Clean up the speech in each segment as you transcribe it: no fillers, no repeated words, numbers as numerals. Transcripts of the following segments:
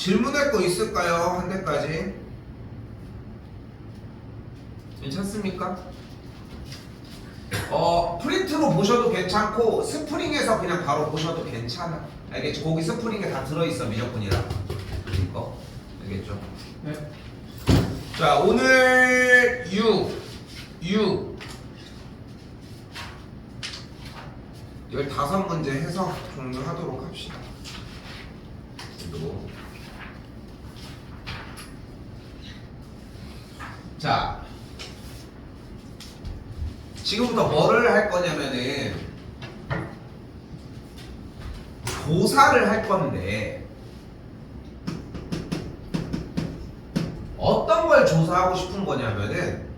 질문할 거 있을까요? 한 대까지. 괜찮습니까? 프린트로 보셔도 괜찮고 스프링에서 그냥 바로 보셔도 괜찮아. 알겠죠? 거기 스프링에 다 들어있어, 미적분이라. 이거 알겠죠? 네. 자, 오늘 6 15문제 해서 종료하도록 합시다. 그리고 자, 지금부터 뭐를 할 거냐면은 조사를 할 건데 어떤 걸 조사하고 싶은 거냐면은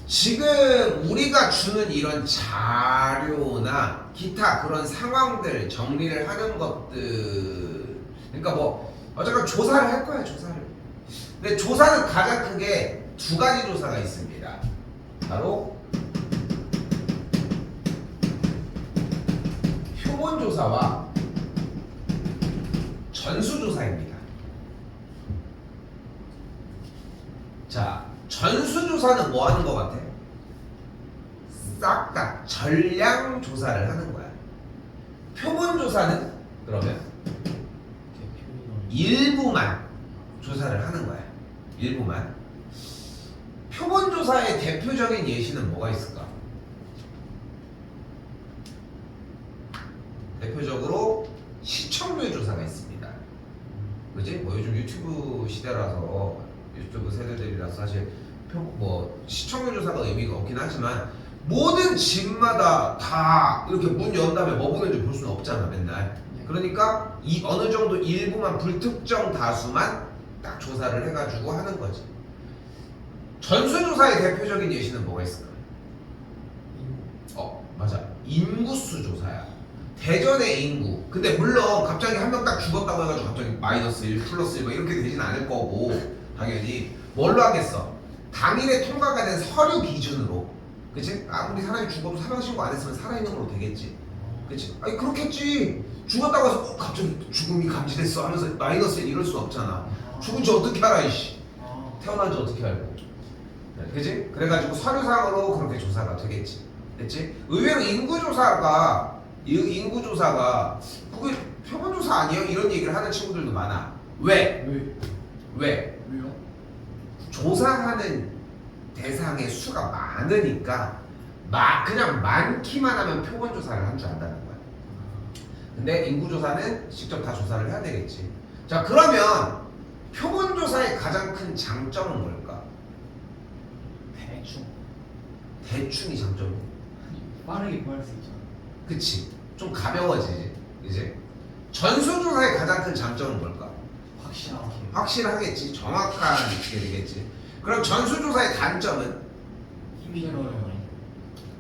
지금 우리가 주는 이런 자료나 기타 그런 상황들 정리를 하는 것들, 그러니까 뭐 어쨌건 조사를 할 거야, 조사를. 근데 조사는 가장 크게 두 가지 조사가 있습니다. 바로 표본조사와 전수조사입니다. 자, 전수조사는 뭐 하는 것 같아? 싹 다 전량 조사를 하는 거야. 표본조사는 그러면 일부만 조사를 하는 거야. 일부만. 표본조사의 대표적인 예시는 뭐가 있을까? 대표적으로 시청률 조사가 있습니다. 그지? 뭐 요즘 유튜브 시대라서 유튜브 세대들이라서 사실 뭐 시청률 조사가 의미가 없긴 하지만 모든 집마다 다 이렇게 문 연 다음에 뭐 보는지 볼 수는 없잖아, 맨날. 그러니까 이 어느 정도 일부만 불특정 다수만 딱 조사를 해가지고 하는 거지. 전수조사의 대표적인 예시는 뭐가 있을까? 맞아. 인구수 조사야. 대전의 인구. 근데 물론 갑자기 한 명 딱 죽었다고 해가지고 갑자기 마이너스 1, 플러스 1 뭐 이렇게 되진 않을 거고, 당연히 뭘로 하겠어? 당일에 통과가 된 서류 기준으로, 그치? 아무리 사람이 죽어도 사망신고 안 했으면 살아있는 걸로 되겠지, 그치? 아니 그렇겠지. 죽었다고 해서 갑자기 죽음이 감지됐어 하면서 마이너스 1 이럴 수 없잖아. 죽은지 어떻게 알아, 이씨. 태어난지 어떻게 알고. 네, 그치? 그래가지고 서류상으로 그렇게 조사가 되겠지, 됐지? 의외로 인구조사가 그게 표본조사 아니에요? 이런 얘기를 하는 친구들도 많아. 왜? 왜요? 조사하는 대상의 수가 많으니까 그냥 많기만 하면 표본조사를 한 줄 안다는 거야. 근데 인구조사는 직접 다 조사를 해야 되겠지. 자, 그러면 표본조사의 가장 큰 장점은 뭘까? 대충이 장점이야. 빠르게 구할 수 있잖아. 그치? 좀 가벼워지지, 이제. 전수조사의 가장 큰 장점은 뭘까? 확실하겠지. 정확하게 되겠지. 그럼 전수조사의 단점은? 힘이 들어요.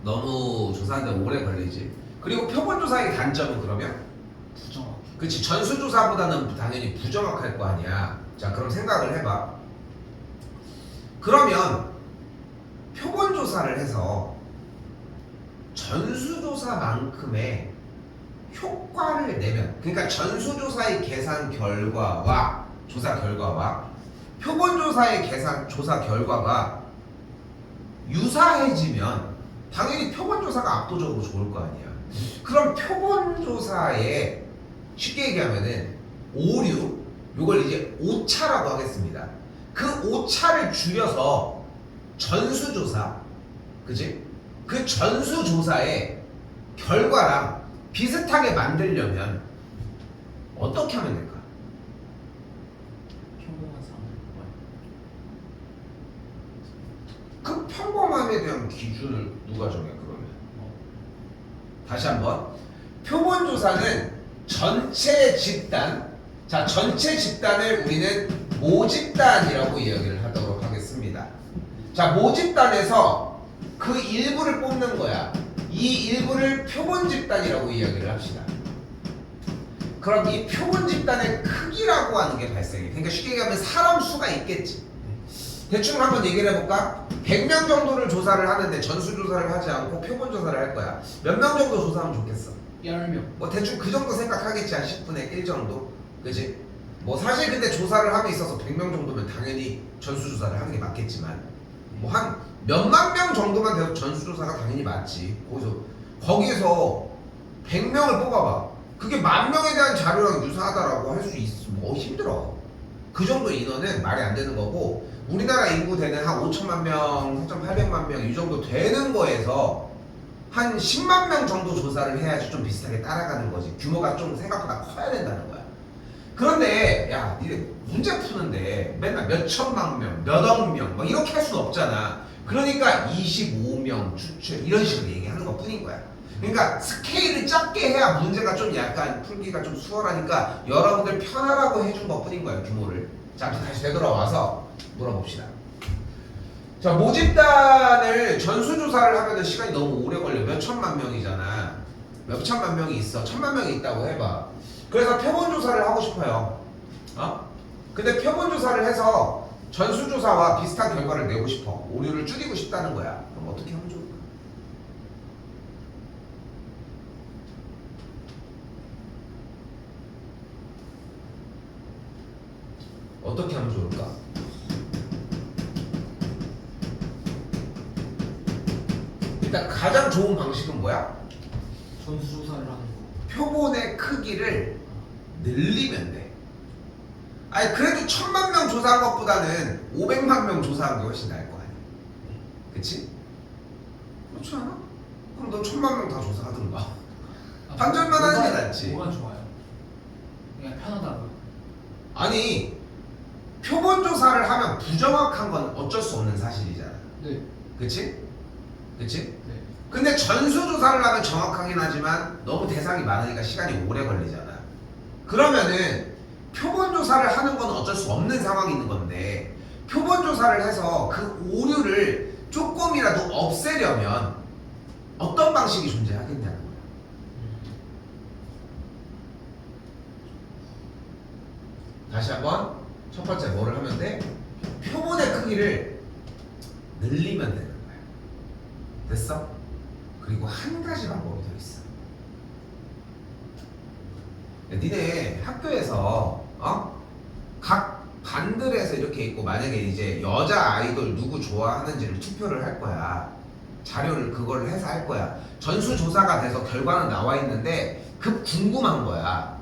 너무 조사하는데 오래 걸리지. 그리고 표본조사의 단점은 그러면? 부정확해. 그치. 전수조사보다는 당연히 부정확할 거 아니야. 자, 그럼 생각을 해봐. 그러면 표본조사를 해서 전수조사만큼의 효과를 내면, 그러니까 전수조사의 계산 결과와 조사 결과와 표본조사의 조사 결과가 유사해지면 당연히 표본조사가 압도적으로 좋을 거 아니야. 그럼 표본조사에 쉽게 얘기하면은 오류, 요걸 이제 오차라고 하겠습니다. 그 오차를 줄여서 전수조사, 그지? 그 전수조사의 결과랑 비슷하게 만들려면 어떻게 하면 될까? 그 평범함에 대한 기준을 누가 정해, 그러면? 다시 한번. 표본조사는 전체 집단, 자, 전체 집단을 우리는 모집단이라고 이야기를 하도록 하겠습니다. 자, 모집단에서 그 일부를 뽑는 거야. 이 일부를 표본 집단이라고 이야기를 합시다. 그럼 이 표본 집단의 크기라고 하는 게 발생해. 그러니까 쉽게 얘기하면 사람 수가 있겠지. 대충 한번 얘기를 해볼까? 100명 정도를 조사를 하는데 전수조사를 하지 않고 표본조사를 할 거야. 몇 명 정도 조사하면 좋겠어? 10명. 뭐 대충 그 정도 생각하겠지. 한 10분의 1 정도? 그지? 뭐 사실 근데 조사를 함에 있어서 100명 정도면 당연히 전수조사를 하는 게 맞겠지만 뭐 한 몇만 명 정도만 돼도 전수조사가 당연히 맞지. 거기에서 100명을 뽑아봐. 그게 10,000명에 대한 자료랑 유사하다라고 할 수 있어. 뭐 힘들어. 그 정도 인원은 말이 안 되는 거고 우리나라 인구 되는 한 5천만 명, 4,800만 명 이 정도 되는 거에서 한 10만 명 정도 조사를 해야지 좀 비슷하게 따라가는 거지. 규모가 좀 생각보다 커야 된다는 거야. 그런데 야 니네 문제 푸는데 맨날 몇 천만 명, 몇억 명 막 이렇게 할 수는 없잖아. 그러니까 25명 추출 이런 식으로 얘기하는 것 뿐인 거야. 그러니까 스케일을 작게 해야 문제가 좀 약간 풀기가 좀 수월하니까 여러분들 편하라고 해준 것 뿐인 거야, 규모를. 자, 다시 되돌아와서 물어봅시다. 자, 모집단을 전수조사를 하면 시간이 너무 오래 걸려. 몇 천만 명이잖아. 몇 천만 명이 있어. 1,000만 명이 있다고 해봐. 그래서 표본조사를 하고 싶어요. 근데 표본조사를 해서 전수조사와 비슷한 결과를 내고 싶어. 오류를 줄이고 싶다는 거야. 그럼 어떻게 하면 좋을까? 어떻게 하면 좋을까? 일단 가장 좋은 방식은 뭐야? 전수조사를 하는 거. 표본의 크기를 늘리면 돼. 아니 그래도 1,000만 명 조사한 것보다는 500만 명 조사한 게 훨씬 나을 거 아니야. 그치? 그렇지 않아? 그럼 너 1,000만 명 다 조사하든가. 반절만 하는 게 낫지. 뭐가 좋아요? 그냥 편하다고. 아니 표본 조사를 하면 부정확한 건 어쩔 수 없는 사실이잖아. 네. 그치? 그치? 네. 근데 전수조사를 하면 정확하긴 하지만 너무 대상이 많으니까 시간이 오래 걸리잖아. 그러면은 표본조사를 하는 건 어쩔 수 없는 상황이 있는 건데 표본조사를 해서 그 오류를 조금이라도 없애려면 어떤 방식이 존재하겠냐는 거야. 다시 한번 첫 번째 뭐를 하면 돼? 표본의 크기를 늘리면 되는 거야. 됐어? 그리고 한 가지 방법이 더 있어. 야, 니네 학교에서 각 반들에서 이렇게 있고 만약에 이제 여자 아이돌 누구 좋아하는지를 투표를 할 거야. 자료를 그걸 해서 할 거야. 전수조사가 돼서 결과는 나와 있는데 급 궁금한 거야.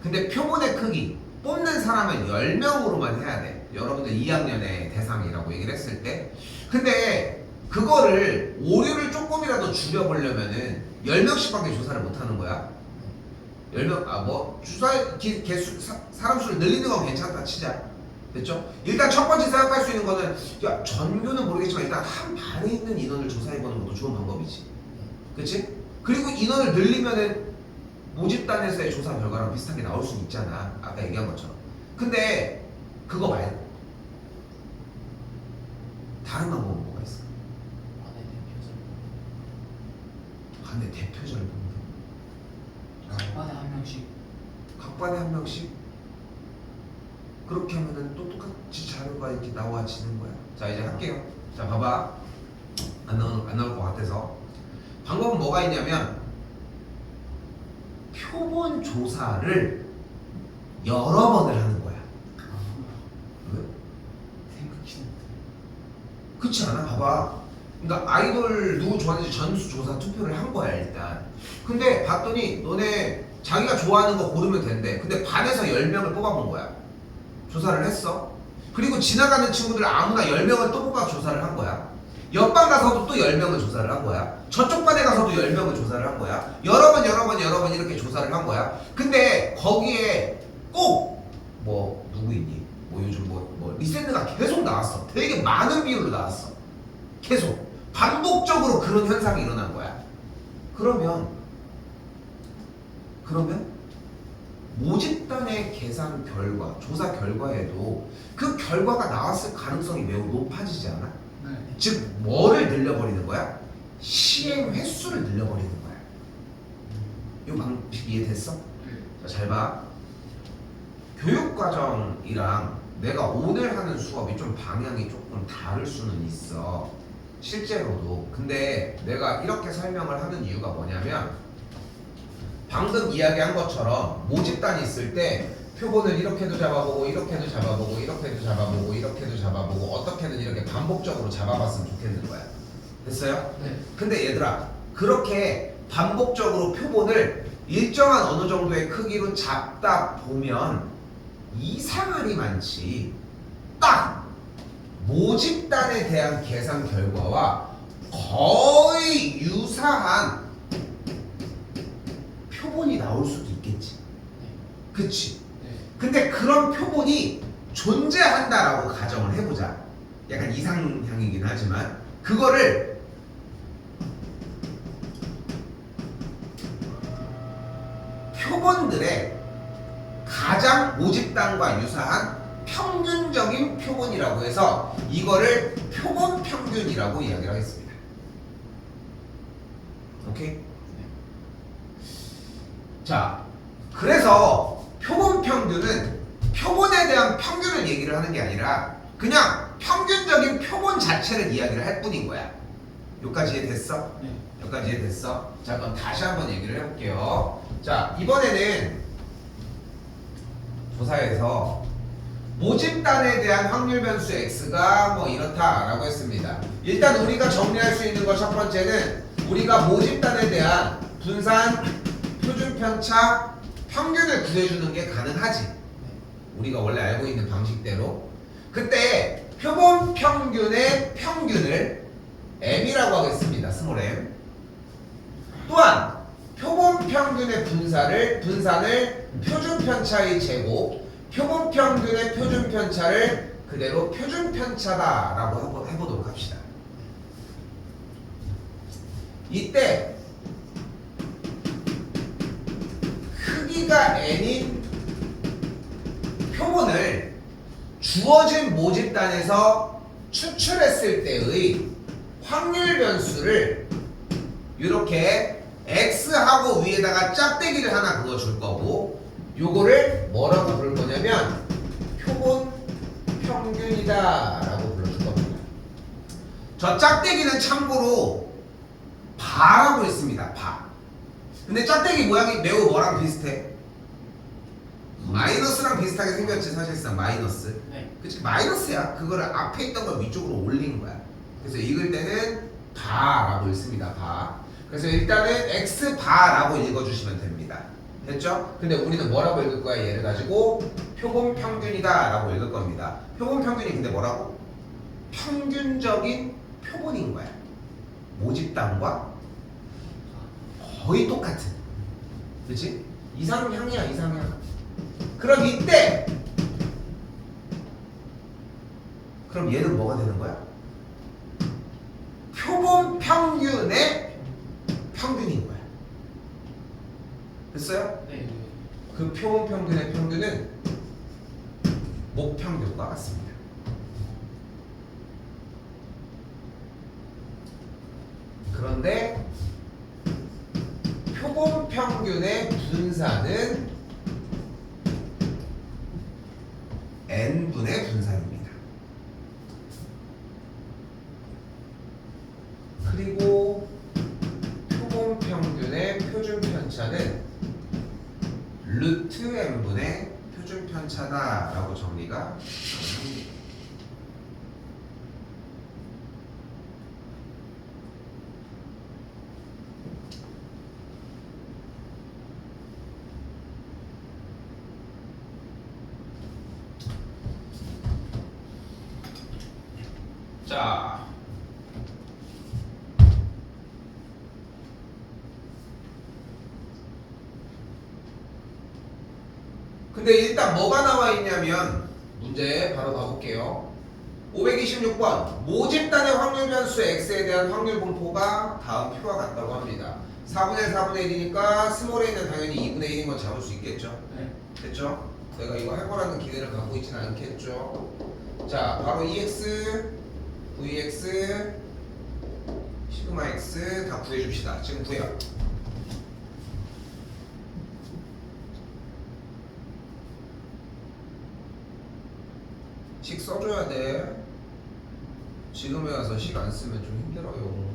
근데 표본의 크기 뽑는 사람은 10명으로만 해야 돼. 여러분들 2학년의 대상이라고 얘기를 했을 때. 근데 그거를 오류를 조금이라도 줄여보려면은 10명씩밖에 조사를 못 하는 거야. 10명, 주사 개수, 사람 수를 늘리는 건 괜찮다 치자. 됐죠? 일단 첫 번째 생각할 수 있는 거는, 야, 전교는 모르겠지만 일단 한 반에 있는 인원을 조사해보는 것도 좋은 방법이지. 그치? 그리고 인원을 늘리면은 모집단에서의 조사 결과랑 비슷하게 나올 수 있잖아. 아까 얘기한 것처럼. 근데, 그거 말고, 다른 방법은 뭐가 있어? 반의 대표자를 뽑는. 각 반에 한 명씩. 각 반에 한 명씩? 그렇게 하면은 또 똑같이 자료가 이렇게 나와지는 거야. 자, 이제 할게요. 자, 봐봐. 안 나올 것 같아서. 방법은 뭐가 있냐면, 표본 조사를 여러 번을 하는 거야. 왜? 생각지도 못해. 그렇지 않아? 봐봐. 그러니까 아이돌 누구 좋아하는지 전수조사 투표를 한 거야 일단. 근데 봤더니 너네 자기가 좋아하는 거 고르면 된대. 근데 반에서 10명을 뽑아본 거야. 조사를 했어. 그리고 지나가는 친구들 아무나 10명을 또 뽑아 조사를 한 거야. 옆반 가서도 또 10명을 조사를 한 거야. 저쪽 반에 가서도 10명을 조사를 한 거야. 여러 번 이렇게 조사를 한 거야. 근데 거기에 꼭 뭐 누구 있니? 뭐 요즘 뭐 리센드가 계속 나왔어. 되게 많은 비율로 나왔어. 계속 반복적으로 그런 현상이 일어난 거야. 그러면 모집단의 계산 결과, 조사 결과에도 그 결과가 나왔을 가능성이 매우 높아지지 않아? 네. 즉 뭐를 늘려버리는 거야? 시행 횟수를 늘려버리는 거야. 이 방식 이해됐어? 자, 잘 봐. 교육과정이랑 내가 오늘 하는 수업이 좀 방향이 조금 다를 수는 있어. 실제로도. 근데 내가 이렇게 설명을 하는 이유가 뭐냐면 방금 이야기한 것처럼 모집단이 있을 때 표본을 이렇게도 잡아보고 이렇게도 잡아보고 이렇게도 잡아보고 이렇게도 잡아보고 어떻게든 이렇게 반복적으로 잡아봤으면 좋겠는 거야. 됐어요? 네. 근데 얘들아 그렇게 반복적으로 표본을 일정한 어느 정도의 크기로 잡다 보면 이상할이 많지. 딱 모집단에 대한 계산 결과와 거의 유사한 표본이 나올 수도 있겠지. 그치? 네. 근데 그런 표본이 존재한다라고 가정을 해보자. 약간 이상향이긴 하지만 그거를 표본들의 가장 모집단과 유사한 평균적인 표본이라고 해서 이거를 표본 평균이라고 이야기를 하겠습니다. 오케이? 자, 그래서 표본 평균은 표본에 대한 평균을 얘기를 하는 게 아니라 그냥 평균적인 표본 자체를 이야기를 할 뿐인 거야. 여기까지 이해됐어? 네. 여기까지 이해됐어? 자, 그럼 다시 한번 얘기를 해볼게요. 자, 이번에는 조사에서 모집단에 대한 확률 변수 x가 뭐 이렇다라고 했습니다. 일단 우리가 정리할 수 있는 것 첫 번째는 우리가 모집단에 대한 분산, 표준 편차, 평균을 구해주는 게 가능하지. 우리가 원래 알고 있는 방식대로. 그때 표본 평균의 평균을 m이라고 하겠습니다. 스몰 m. 또한 표본 평균의 분산을 표준 편차의 제곱, 표본 평균의 표준 편차를 그대로 표준 편차다라고 해보도록 합시다. 이때 크기가 n인 표본을 주어진 모집단에서 추출했을 때의 확률 변수를 이렇게 x하고 위에다가 짝대기를 하나 그어줄 거고 요거를 뭐라고 부를 거냐면 표본 평균이다 라고 불러줄 겁니다. 저 짝대기는 참고로 바라고 했습니다. 바. 근데 짝대기 모양이 매우 뭐랑 비슷해? 마이너스랑 비슷하게 생겼지. 사실상 마이너스. 네. 그치? 마이너스야. 그거를 앞에 있던 걸 위쪽으로 올린 거야. 그래서 읽을 때는 바라고 읽습니다. 바. 그래서 일단은 x 바라고 읽어주시면 됩니다. 됐죠? 근데 우리는 뭐라고 읽을 거야? 얘를 가지고 표본 평균이다 라고 읽을 겁니다. 표본 평균이 근데 뭐라고? 평균적인 표본인 거야. 모집단과 거의 똑같은. 그치? 이상향이야, 이상향. 그럼 이때 그럼 얘는 뭐가 되는 거야? 표본 평균의 평균인 거야. 됐어요? 네. 그 표본 평균의 평균은 목평균과 같습니다. 그런데 표본 평균의 분산은 n분의 분산입니다. 그리고 표본 평균의 표준 편차는 루트 n분의 표준 편차다라고 정리가 가능합니다. 자, 근데 일단 뭐가 나와 있냐면 문제 바로 가볼게요. 526번 모집단의 확률 변수 x에 대한 확률 분포가 다음 표와 같다고 합니다. 4분의 1, 4분의 1이니까 스몰 a는 당연히 2분의 1인 건 잡을 수 있겠죠? 네. 됐죠? 내가 이거 해보라는 기대를 갖고 있지는 않겠죠? 자, 바로 EX, VX, 시그마 X 다 구해줍시다. 지금 구해요. 식 써줘야 돼. 지금에 와서 식 안 쓰면 좀 힘들어요.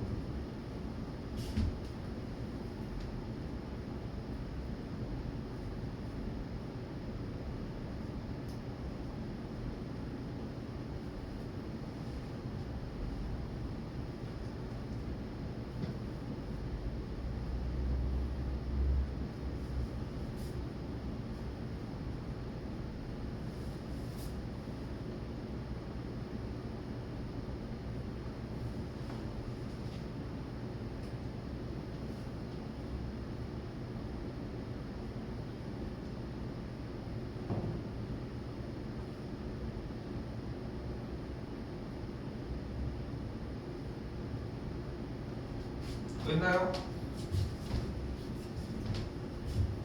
됐나요?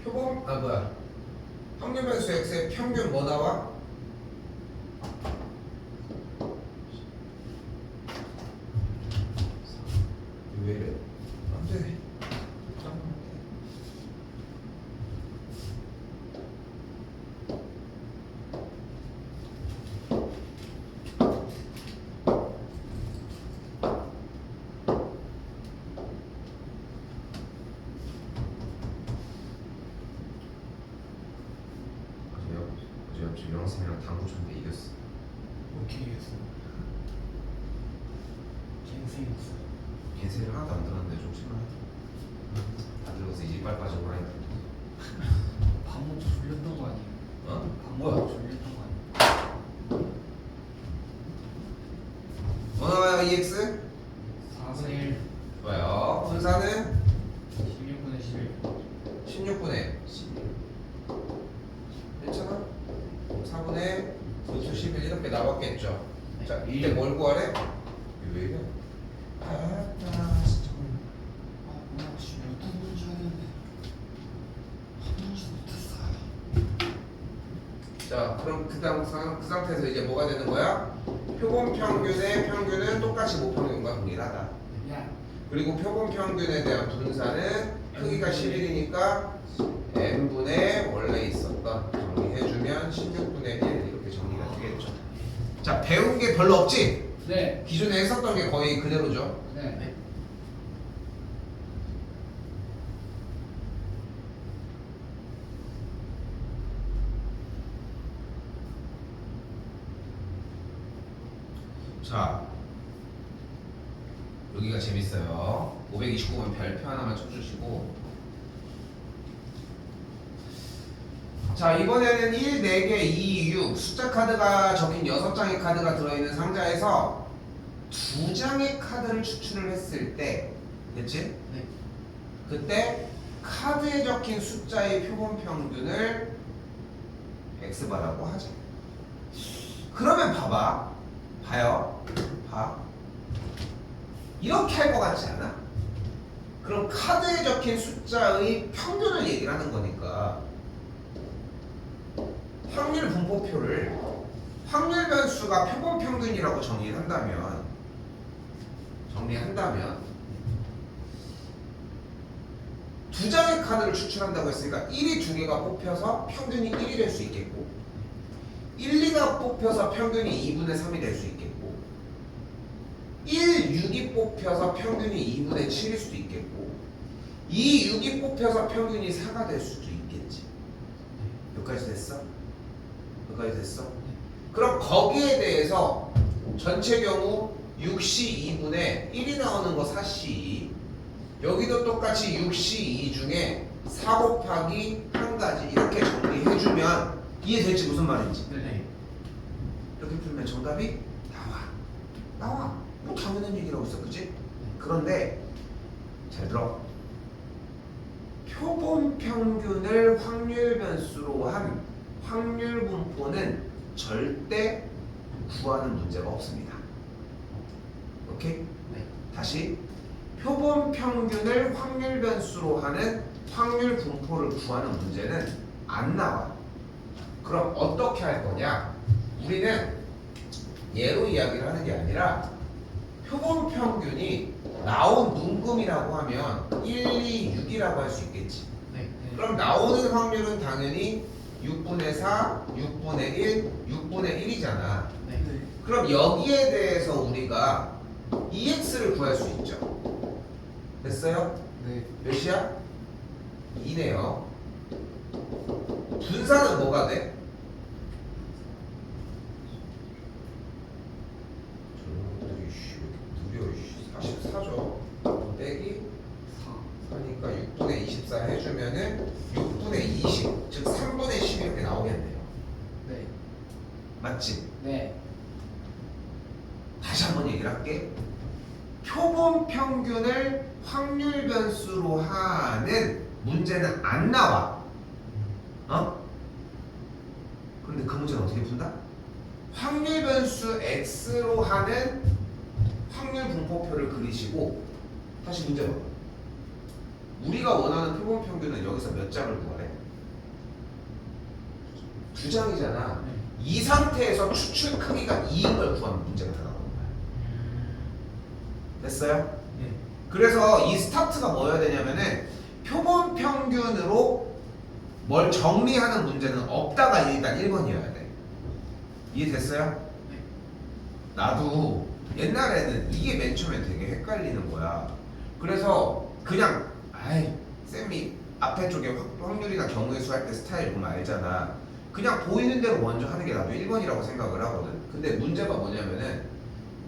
표본 확률 변수 x의 평균 뭐 나와? 왜 이래? 안 돼. 어제 옆집 영생이랑 당구 쳤는데 이겼어. 오케이 했어. 갱생이었어. 개세를 하나도 안 들었는데 좀 심하다. 다 들어서 이제 이빨 빠지고 많이 들어. 밥 먹고 졸렸던 거 아니에요? 어? 밥 뭐야? 먹고 졸렸던 거 아니에요? 뭐 나와요 EX? 4분의 1, 좋아요. 분사는 16분의 11. 16분의 괜찮아? 4분의 루트 11 이렇게 나왔겠죠. 자 이때 뭘 구하래? 이거 왜 이래? 진짜. 뭐야, 씨, 몇단 문제 하겠는데. 한 문제도 못했어. 자 그럼 그 상태에서 이제 뭐가 되는 거야? 표본 평균의 평균은 똑같이 모평균과 동일하다. 야, 그리고 표본 평균에 대한 분사는 크기가 11이니까 n분의 원래 있었던 정리해주면 16분의 1 이렇게 정리가 되겠죠. 자 배운 게 별로 없지? 네. 기존에 했었던 게 거의 그대로죠. 네. 자 여기가 재밌어요. 529번 별표 하나만 쳐주시고 자 이번에는 1, 4개, 2, 6 숫자 카드가 적힌 6장의 카드가 들어있는 상자에서 2장의 카드를 추출을 했을 때 됐지? 네. 그때 카드에 적힌 숫자의 표본 평균을 x바라고 하죠. 그러면 봐요. 이렇게 할 것 같지 않아? 그럼 카드에 적힌 숫자의 평균을 얘기를 하는 거니까 확률 분포표를 확률 변수가 표본 평균이라고 정리한다면 두 장의 카드를 추출한다고 했으니까 1이 두 개가 뽑혀서 평균이 1이 될 수 있겠고 1, 2가 뽑혀서 평균이 2분의 3이 될 수 있겠고 1, 6이 뽑혀서 평균이 2분의 7일 수도 있겠고 2, 6이 뽑혀서 평균이 4가 될 수도 있겠지. 여기까지 됐어? 그럼 거기에 대해서 전체 경우 6시 2분의 1이 나오는 거 4시 여기도 똑같이 6시 2 중에 4 곱하기 한 가지 이렇게 정리해주면 이해될지 무슨 말인지. 네. 이렇게 풀면 정답이 나와. 뭐 당연한 얘기라고 있어, 그치? 그런데 잘 들어. 표본 평균을 확률 변수로 한 확률 분포는 절대 구하는 문제가 없습니다. 오케이? 네. 다시 표본 평균을 확률 변수로 하는 확률 분포를 구하는 문제는 안 나와. 그럼 어떻게 할 거냐? 우리는 예로 이야기를 하는 게 아니라 표본 평균이 나온 눈금이라고 하면 1, 2, 6이라고 할 수 있겠지. 네. 그럼 나오는 확률은 당연히 6분의 4, 6분의 1, 6분의 1이잖아. 네. 그럼 여기에 대해서 우리가 EX를 구할 수 있죠. 됐어요? 네. 몇이야? 2네요. 분사는 뭐가 돼? 느려 44죠. 빼기 4니까 6분의 24 해주면은 6분의 20, 즉 3분의 10 이렇게 나오겠네요. 네. 맞지? 네. 다시 한번 얘기를 할게. 표본 평균을 확률 변수로 하는 문제는 안 나와. 그런데 그 문제는 어떻게 푼다? 확률 변수 x로 하는 확률 분포표를 그리시고 다시 문제 봐. 우리가 원하는 표본 평균은 여기서 몇 장을 구하래? 2장이잖아. 네. 이 상태에서 추출 크기가 2인 걸 구하면 문제가 다 나오는 거야. 됐어요? 네. 그래서 이 스타트가 뭐여야 되냐면은 표본 평균으로 뭘 정리하는 문제는 없다가 일단 1번이어야 돼. 이해됐어요? 네. 나도 옛날에는 이게 맨 처음에 되게 헷갈리는 거야. 그래서 그냥 아이 쌤이 앞에 쪽에 확률이나 경우의 수 할 때 스타일 보면 알잖아. 그냥 보이는 대로 먼저 하는 게 나도 1번이라고 생각을 하거든. 근데 문제가 뭐냐면은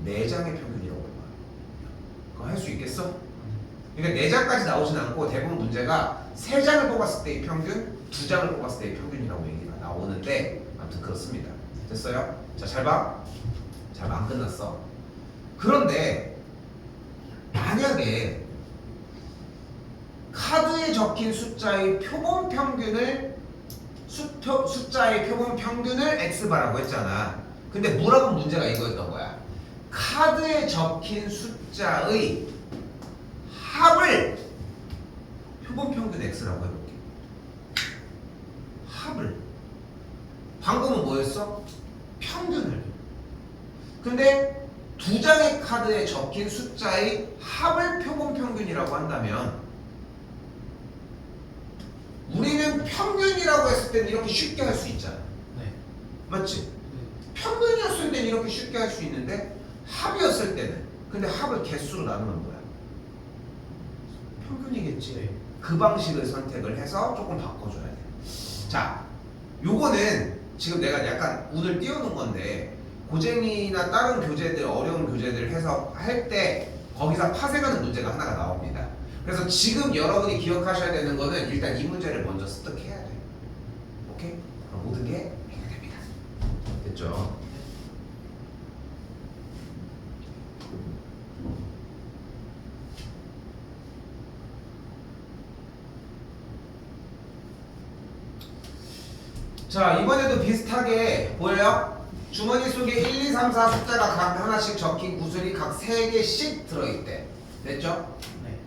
4장의 평균이라고 해봐. 그거 할 수 있겠어? 그러니까 4장까지 나오진 않고 대부분 문제가 3장을 뽑았을 때의 평균, 2장을 뽑았을 때의 평균이라고 얘기가 나오는데 아무튼 그렇습니다. 됐어요? 자, 잘 봐. 잘 봐. 안 끝났어. 그런데 만약에 카드에 적힌 숫자의 표본 평균을 숫자의 표본 평균을 x바라고 했잖아. 근데 물어본 문제가 이거였던 거야. 카드에 적힌 숫자의 합을 표본 평균 x라고 해볼게. 합을. 방금은 뭐였어? 평균을. 근데 2장의 카드에 적힌 숫자의 합을 표본 평균이라고 한다면 우리는 평균이라고 했을 때는 이렇게 쉽게 할 수 있잖아. 네. 맞지? 네. 평균이었을 때는 이렇게 쉽게 할 수 있는데 합이었을 때는 근데 합을 개수로 나누면 뭐야? 평균이겠지. 네. 그 방식을 선택을 해서 조금 바꿔줘야 돼. 자, 요거는 지금 내가 약간 운을 띄워놓은 건데 고쟁이나 다른 교재들 어려운 교재들 해서 할 때 거기서 파생하는 문제가 하나가 나옵니다. 그래서 지금 여러분이 기억하셔야 되는 거는 일단 이 문제를 먼저 습득해야 돼. 오케이? 그럼 모든 게 해결됩니다. 됐죠? 자, 이번에도 비슷하게 보여요? 주머니 속에 1, 2, 3, 4 숫자가 각 하나씩 적힌 구슬이 각 3개씩 들어있대. 됐죠? 네.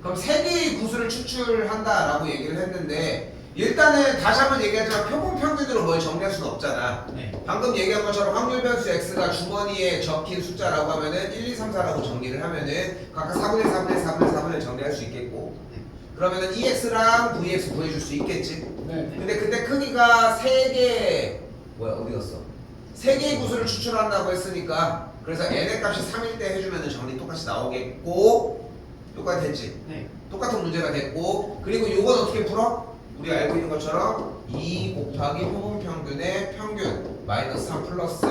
그럼 3개의 구슬을 추출한다라고 얘기를 했는데 일단은 다시 한번 얘기하지만 표본 평균으로 뭘 정리할 수는 없잖아. 네. 방금 얘기한 것처럼 확률 변수 x가 주머니에 적힌 숫자라고 하면은 1, 2, 3, 4라고 정리를 하면은 각각 4분의 4분의 4분의 4분을 정리할 수 있겠고 네. 그러면은 EX랑 VX 구해줄 수 있겠지. 네. 근데 그때 크기가 3개 뭐야 어디 갔어? 3개의 구슬을 추출한다고 했으니까 그래서 n의 값이 3일 때 해주면은 정리 똑같이 나오겠고 똑같이 됐지? 네. 똑같은 문제가 됐고 그리고 요건 어떻게 풀어? 우리가 알고 있는 것처럼 2 곱하기 표본 평균의 평균 마이너스 3 플러스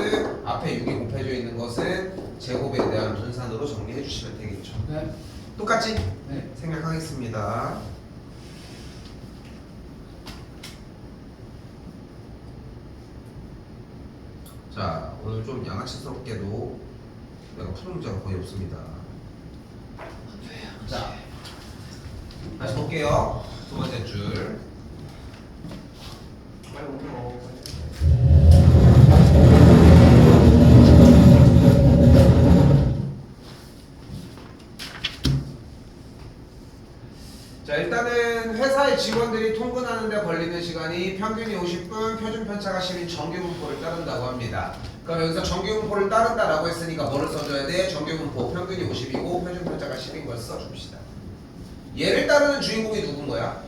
앞에 6이 곱해져 있는 것은 제곱에 대한 분산으로 정리해 주시면 되겠죠. 네. 똑같지? 네. 생략하겠습니다. 자, 오늘 좀 양아치스럽게도 내가 푸는 문제가 거의 없습니다. 자, 다시 볼게요. 두 번째 줄. 빨리 오세요. 자, 일단은 회사의 직원들이 통근하는데 걸리는 시간이 평균이 50분, 표준 편차가 10인 정규분포를 따른다고 합니다. 그럼 여기서 정규분포를 따른다라고 했으니까 뭐를 써줘야 돼? 정규분포 평균이 50이고 표준 편차가 10인 걸 써줍시다. 얘를 따르는 주인공이 누군 거야?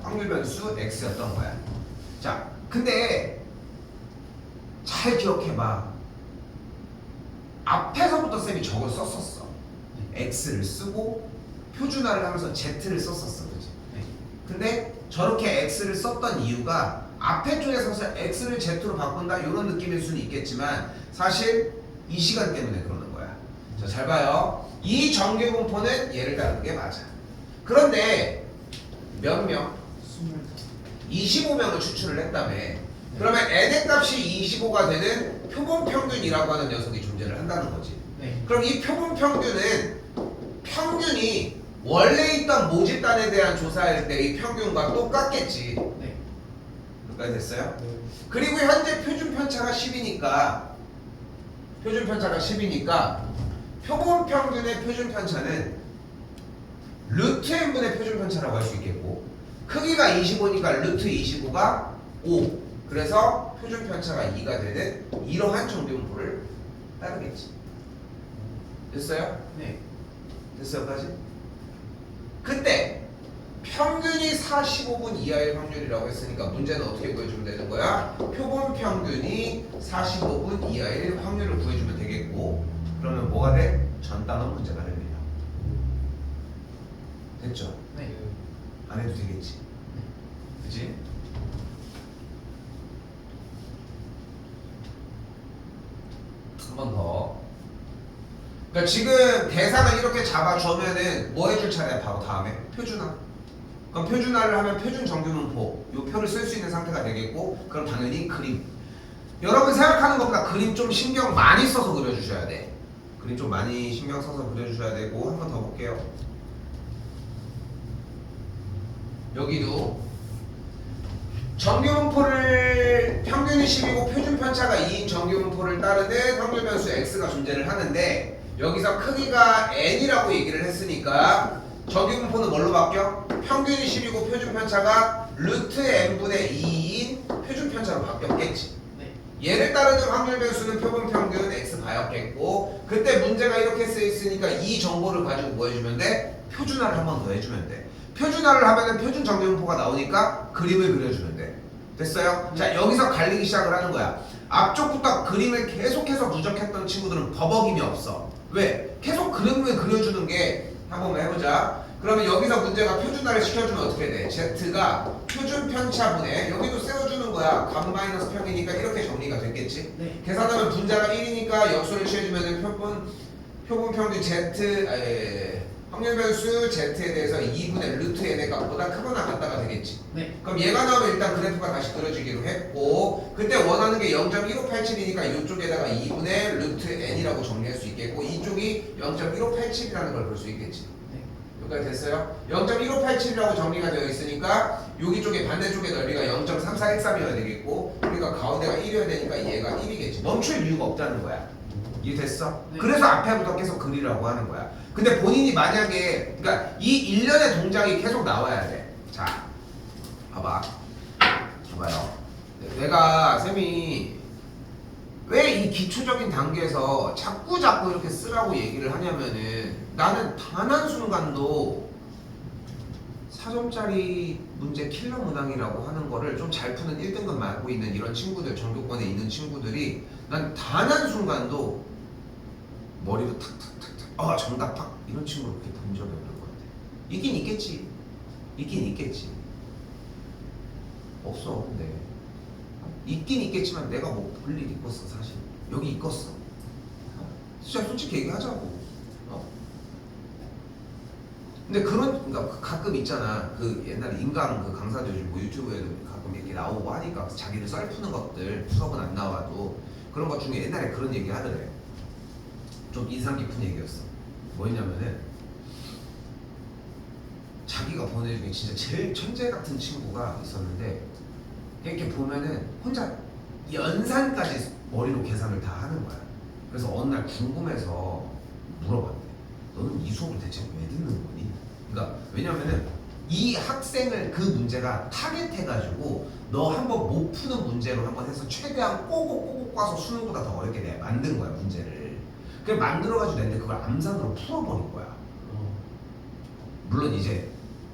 확률 변수 x였던 거야. 자, 근데 잘 기억해봐. 앞에서부터 쌤이 저걸 썼었어. x를 쓰고 표준화를 하면서 z를 썼었어, 그지? 네. 근데 저렇게 x를 썼던 이유가 앞에 쪽에서 x를 z로 바꾼다 이런 느낌일 수는 있겠지만 사실 이 시간 때문에 그러는 거야. 자, 잘 봐요. 이 정규분포는 얘를 따르는 게 맞아. 그런데 몇 명? 25명을 추출을 했다며. 그러면 n의 값이 25가 되는 표본 평균이라고 하는 녀석이 존재를 한다는 거지. 네. 그럼 이 표본 평균은 평균이 원래 있던 모집단에 대한 조사할 때 이 평균과 똑같겠지. 네. 여기까지 됐어요? 네. 그리고 현재 표준 편차가 10이니까 표본 평균의 표준 편차는 루트 n분의 표준 편차라고 할 수 있겠고 크기가 25니까 루트 25가 5 그래서 표준 편차가 2가 되는 이러한 정비분포를 따르겠지. 됐어요? 네. 됐어요까지? 그때 평균이 45분 이하의 확률이라고 했으니까 문제는 어떻게 구해주면 되는 거야? 표본 평균이 45분 이하의 확률을 구해주면 되겠고 그러면 뭐가 돼? 전단원 문제가 됩니다. 됐죠? 네. 안 해도 되겠지? 그치? 한 번 더. 그러니까 지금 대상을 이렇게 잡아주면은 뭐 해줄 차례야? 바로 다음에 표준화. 그럼 표준화를 하면 표준 정규분포 요 표를 쓸 수 있는 상태가 되겠고 그럼 당연히 그림. 여러분 생각하는 것보다 그림 좀 신경 많이 써서 그려주셔야 돼. 그림 좀 많이 신경 써서 그려주셔야 되고 한 번 더 볼게요. 여기도 정규분포를 평균이 10이고 표준 편차가 2인 정규분포를 따르는 확률 변수 x가 존재를 하는데 여기서 크기가 n이라고 얘기를 했으니까 정규분포는 뭘로 바뀌어? 평균이 10이고 표준 편차가 루트 n분의 2인 표준 편차로 바뀌었겠지. 네. 얘를 따르는 확률 변수는 표본 평균 x 바였겠고 그때 문제가 이렇게 쓰여 있으니까 이 정보를 가지고 뭐 해주면 돼? 표준화를 한 번 더 해주면 돼. 표준화를 하면은 표준 정규분포가 나오니까 그림을 그려주면 돼. 됐어요? 자 여기서 갈리기 시작을 하는 거야. 앞쪽부터 그림을 계속해서 누적했던 친구들은 버벅임이 없어. 왜? 계속 그림을 그려주는 게 한번 해보자. 그러면 여기서 문제가 표준화를 시켜주면 어떻게 돼? Z가 표준 편차분의 여기도 세워주는 거야. 감 마이너스 평이니까 이렇게 정리가 됐겠지? 네. 계산하면 분자가 1이니까 역수를 취해주면 표본 평균 Z 확률 변수 Z에 대해서 2분의 루트 n의 값보다 크거나 같다가 되겠지. 네. 그럼 얘가 나오면 일단 그래프가 다시 그려지기로 했고 그때 원하는 게 0.1587이니까 이쪽에다가 2분의 루트 n이라고 정리할 수 있겠고 이쪽이 0.1587이라는 걸 볼 수 있겠지. 네. 여기까지 됐어요? 0.1587이라고 정리가 되어 있으니까 여기 쪽에 반대쪽의 넓이가 0.3413이어야 되겠고 그러니까 가운데가 1이어야 되니까 얘가 1이겠지. 멈출 이유가 없다는 거야. 이해됐어? 네. 그래서 앞에부터 계속 그리라고 하는 거야. 근데 본인이 만약에 그러니까 이 일련의 동작이 계속 나와야 돼. 자, 봐봐요. 내가 쌤이 왜 이 기초적인 단계에서 자꾸 이렇게 쓰라고 얘기를 하냐면은 나는 단 한순간도 4점짜리 문제 킬러 문항이라고 하는 거를 좀 잘 푸는 1등급 맡고 있는 이런 친구들, 전교권에 있는 친구들이 난 단 한순간도 머리로 탁탁탁탁 정답 탁 이런 친구를 그렇게 본 적이 없는 것 같아. 있긴 있겠지. 없어. 근데 있긴 있겠지만 내가 뭐 볼 일 있겠어 사실. 여기 있겠어. 진짜 솔직히 얘기하자고. 근데 그러니까 가끔 있잖아. 그 옛날에 인강 그 강사들 뭐 유튜브에도 가끔 이렇게 나오고 하니까 자기들 썰 푸는 것들 수업은 안 나와도 그런 것 중에 옛날에 그런 얘기 하더래. 좀 인상 깊은 얘기였어. 뭐였냐면은 자기가 보는 중에 진짜 제일 천재 같은 친구가 있었는데 이렇게 보면은 혼자 연산까지 머리로 계산을 다 하는 거야. 그래서 어느 날 궁금해서 물어봤대. 너는 이 수업을 대체 왜 듣는 거니? 그러니까 왜냐면은 이 학생을 그 문제가 타겟해가지고 너 한번 못 푸는 문제로 한번 해서 최대한 꼬고 까서 수능보다 더 어렵게 내 만든 거야 문제를. 그걸 만들어가지고 냈는데 그걸 암산으로 풀어버린 거야. 물론 이제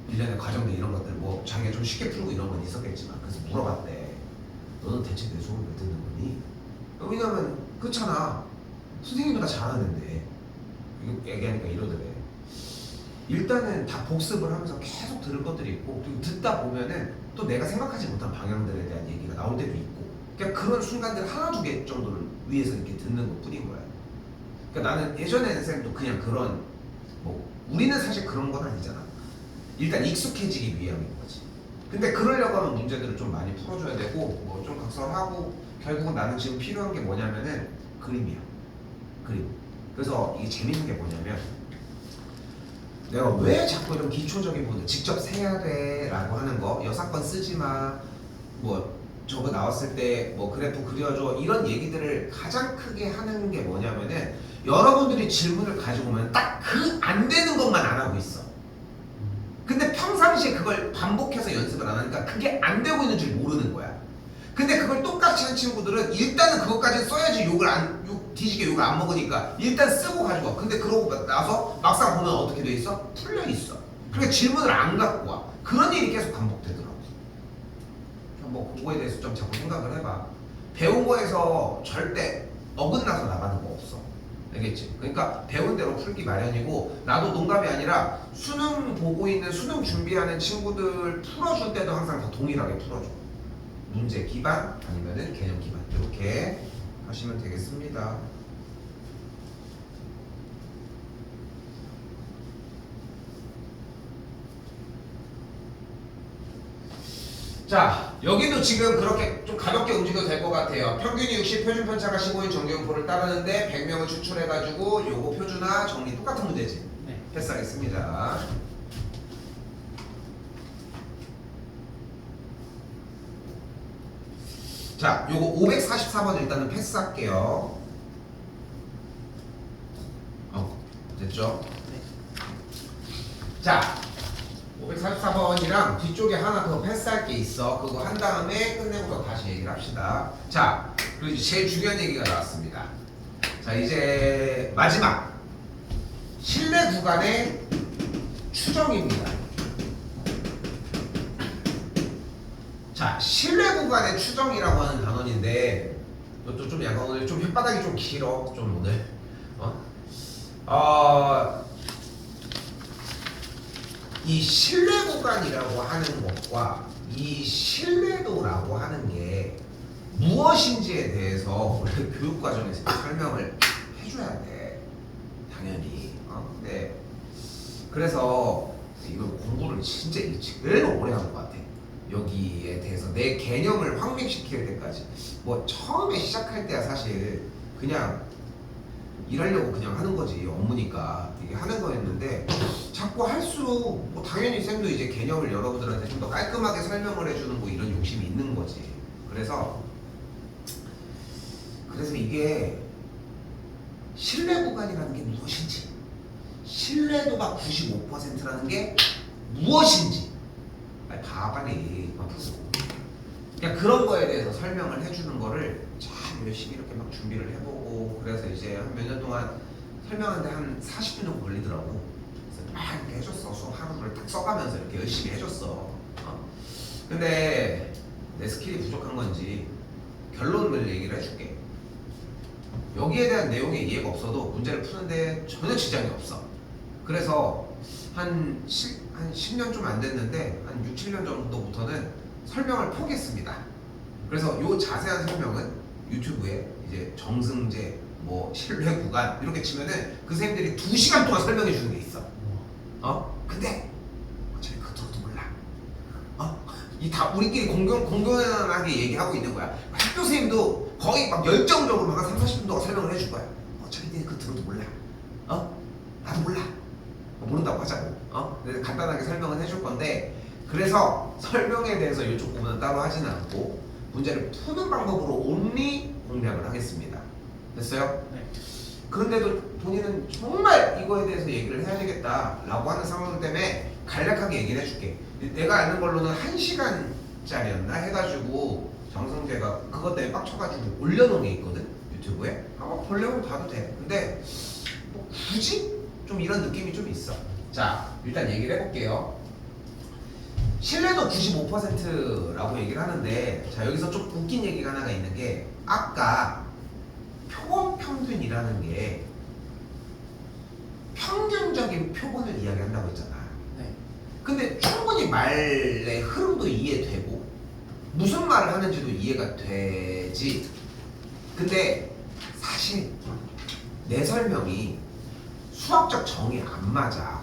일련의 과정들 이런 것들 뭐 자기가 좀 쉽게 풀고 이런 건 있었겠지만 그래서 물어봤대. 너는 대체 내 수업을 왜 듣는 거니? 왜냐면 그렇잖아. 선생님보다 잘하는데 이거 얘기하니까 이러더래. 일단은 다 복습을 하면서 계속 들을 것들이 있고 그리고 듣다 보면은 또 내가 생각하지 못한 방향들에 대한 얘기가 나올 때도 있고 그러니까 그런 순간들 하나 두 개 정도를 위해서 이렇게 듣는 것 뿐인 거야. 그러니까 나는 예전에는 쌤도 그냥 그런 뭐 우리는 사실 그런 건 아니잖아. 일단 익숙해지기 위함인 거지. 근데 그러려고 하면 문제들을 좀 많이 풀어줘야 되고 뭐 좀 각설하고 결국은 나는 지금 필요한 게 뭐냐면은 그림이야. 그림. 그래서 이게 재밌는 게 뭐냐면 내가 왜 자꾸 이런 기초적인 부분 직접 세야 돼 라고 하는 거 여사건 쓰지 마뭐 저거 나왔을 때 뭐 그래프 그려줘 이런 얘기들을 가장 크게 하는 게 뭐냐면은 여러분들이 질문을 가지고 오면 딱 그 안 되는 것만 안 하고 있어. 근데 평상시에 그걸 반복해서 연습을 안 하니까 그게 안 되고 있는 줄 모르는 거야. 근데 그걸 똑같이 한 친구들은 일단은 그것까지 써야지 뒤지게 욕을 안 먹으니까 일단 쓰고 가지고 와. 근데 그러고 나서 막상 보면 어떻게 돼 있어? 풀려 있어. 그러니까 질문을 안 갖고 와. 그런 일이 계속 반복되더라고. 뭐 그거에 대해서 좀 자꾸 생각을 해봐. 배운 거에서 절대 어긋나서 나가는 거 없어. 알겠지? 그러니까 배운 대로 풀기 마련이고, 나도 농담이 아니라 수능 보고 있는 수능 준비하는 친구들 풀어줄 때도 항상 다 동일하게 풀어줘. 문제 기반 아니면은 개념 기반 이렇게 하시면 되겠습니다. 자, 여기도 지금 그렇게 좀 가볍게 움직여도 될 것 같아요. 평균이 60, 표준 편차가 15인 정규분포를 따르는데 100명을 추출해가지고 요거 표준화 정리 똑같은 문제지. 네. 패스하겠습니다. 자, 요거 544번 일단은 패스할게요. 됐죠? 네. 자, 544번이랑 뒤쪽에 하나 더 패스할 게 있어. 그거 한 다음에 끝내고서 다시 얘기를 합시다. 자, 그리고 이제 제일 중요한 얘기가 나왔습니다. 자, 이제 마지막 실내 구간의 추정입니다. 자, 실내 구간의 추정이라고 하는 단원인데, 이것도 좀 약간 오늘 좀 혓바닥이 좀 길어. 좀 오늘. 이 실내 구간이라고 하는 것과 이 신뢰도라고 하는 게 무엇인지에 대해서 원래 교육 과정에서 설명을 해줘야 돼. 당연히. 네. 그래서 이걸 공부를 진짜 제일 오래 한 것 같아. 여기에 대해서 내 개념을 확립시킬 때까지. 뭐 처음에 시작할 때야 사실 그냥 일하려고 그냥 하는 거지. 업무니까 이게 하는 거였는데 자꾸 할수록 뭐 당연히 쌤도 이제 개념을 여러분들한테 좀 더 깔끔하게 설명을 해주는 뭐 이런 욕심이 있는 거지. 그래서 이게 신뢰 구간이라는 게 무엇인지, 신뢰도가 95%라는 게 무엇인지 빨리 그냥 그런 거에 대해서 설명을 해주는 거를 참 열심히 이렇게 막 준비를 해보고, 그래서 이제 한 몇 년 동안 설명하는데 한 40분 정도 걸리더라고. 그래서 막 이렇게 해줬어. 수업 하루를 딱 써가면서 이렇게 열심히 해줬어. 근데 내 스킬이 부족한 건지 결론을 얘기를 해줄게. 여기에 대한 내용에 이해가 없어도 문제를 푸는데 전혀 지장이 없어. 그래서 한 10년 좀 안 됐는데 한 6, 7년 정도부터는 설명을 포기했습니다. 그래서 요 자세한 설명은 유튜브에 이제 정승재 뭐 신뢰 구간 이렇게 치면은 그 선생님들이 2시간 동안 설명해 주는 게 있어. 근데 어차피 그것도 몰라. 이 다 우리끼리 공공연하게 얘기하고 있는 거야. 학교 선생님도 거의 막 열정적으로 막 3, 40분 동안 설명을 해줄 거야. 어차피 니네 그 들어도 몰라. 나도 몰라. 모른다고 하자고. 그래서 간단하게 설명을 해줄 건데, 그래서 설명에 대해서 이쪽 부분은 따로 하지는 않고 문제를 푸는 방법으로 온리 공략을 하겠습니다. 됐어요? 네. 그런데도 본인은 정말 이거에 대해서 얘기를 해야 되겠다라고 하는 상황 때문에 간략하게 얘기를 해줄게. 내가 아는 걸로는 1시간짜리였나 해가지고 정성재가 그것 때문에 빡쳐가지고 올려놓은 게 있거든, 유튜브에. 보려면 봐도 돼. 근데 뭐 굳이 좀 이런 느낌이 좀 있어. 자, 일단 얘기를 해볼게요. 신뢰도 95%라고 얘기를 하는데, 자, 여기서 좀 웃긴 얘기가 하나가 있는 게, 아까 표본 평균이라는 게 평균적인 표본을 이야기한다고 했잖아. 네. 근데 충분히 말의 흐름도 이해되고 무슨 말을 하는지도 이해가 되지. 근데 사실 내 설명이 수학적 정이 안 맞아.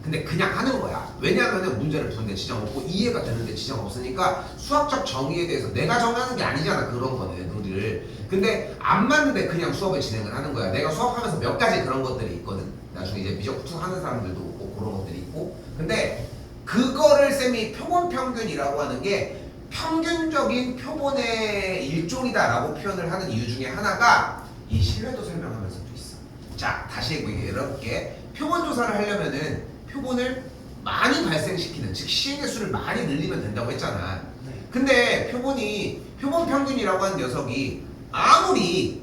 근데 그냥 하는 거야. 왜냐하면 문제를 푸는데 지장 없고 이해가 되는데 지장 없으니까 수학적 정의에 대해서 내가 정하는 게 아니잖아. 그런 거는 룰을. 근데 안 맞는데 그냥 수업을 진행을 하는 거야. 내가 수업하면서 몇 가지 그런 것들이 있거든. 나중에 이제 미적 투 하는 사람들도 있고 그런 것들이 있고. 근데 그거를 쌤이 표본 평균이라고 하는 게 평균적인 표본의 일종이다라고 표현을 하는 이유 중에 하나가 이 신뢰도 설명하면서도 있어. 자, 다시 얘기를 해볼게. 표본 조사를 하려면은 표본을 많이 발생시키는, 즉 시행의 수를 많이 늘리면 된다고 했잖아. 네. 근데 표본 평균이라고 하는 녀석이 아무리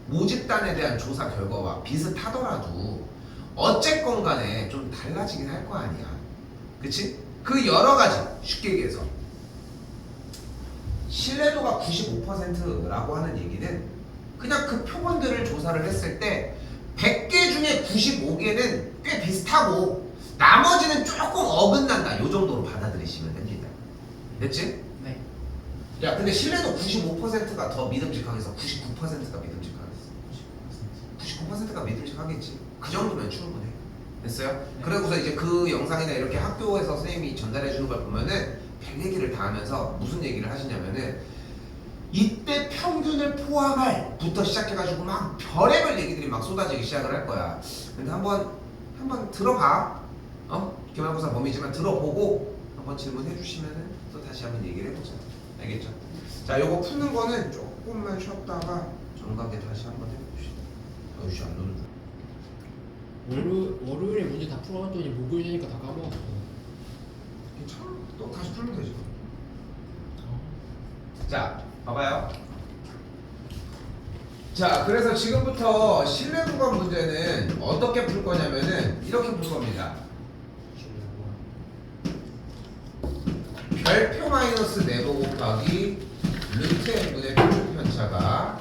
모집단에 대한 조사 결과와 비슷하더라도 어쨌건 간에 좀 달라지긴 할 거 아니야. 그치? 그 여러 가지, 쉽게 얘기해서 신뢰도가 95%라고 하는 얘기는 그냥 그 표본들을 조사를 했을 때 100개 중에 95개는 꽤 비슷하고 나머지는 조금 어긋난다, 요 정도로 받아들이시면 됩니다. 됐지? 네. 야, 근데 신뢰도 95%가 더 믿음직하겠어? 99%가 믿음직하겠어? 99%가 믿음직하겠지. 그 정도면 충분해. 됐어요? 네. 그러고서 이제 그 영상이나 이렇게 학교에서 선생님이 전달해 주는 걸 보면은 별 얘기를 다 하면서 무슨 얘기를 하시냐면은 이때 평균을 포함할 부터 시작해가지고 막 별의별 얘기들이 막 쏟아지기 시작을 할 거야. 근데 한번 들어봐. 기말고사 범위지만 들어보고 한번 질문해 주시면은 또 다시 한번 얘기를 해보자. 알겠죠? 자, 요거 푸는 거는 조금만 쉬었다가 정각에 다시 한번 해봅시다. 어이씨, 안 노는 중. 월요일에 문제 다 풀어놨더니 목요일이니까 다 까먹었어. 괜찮아. 또 다시 풀면 되지. 자, 봐봐요. 자, 그래서 지금부터 신뢰 구간 문제는 어떻게 풀 거냐면은 이렇게 풀 겁니다. 별표 마이너스 네모 곱하기 루트 n분의 표준 편차가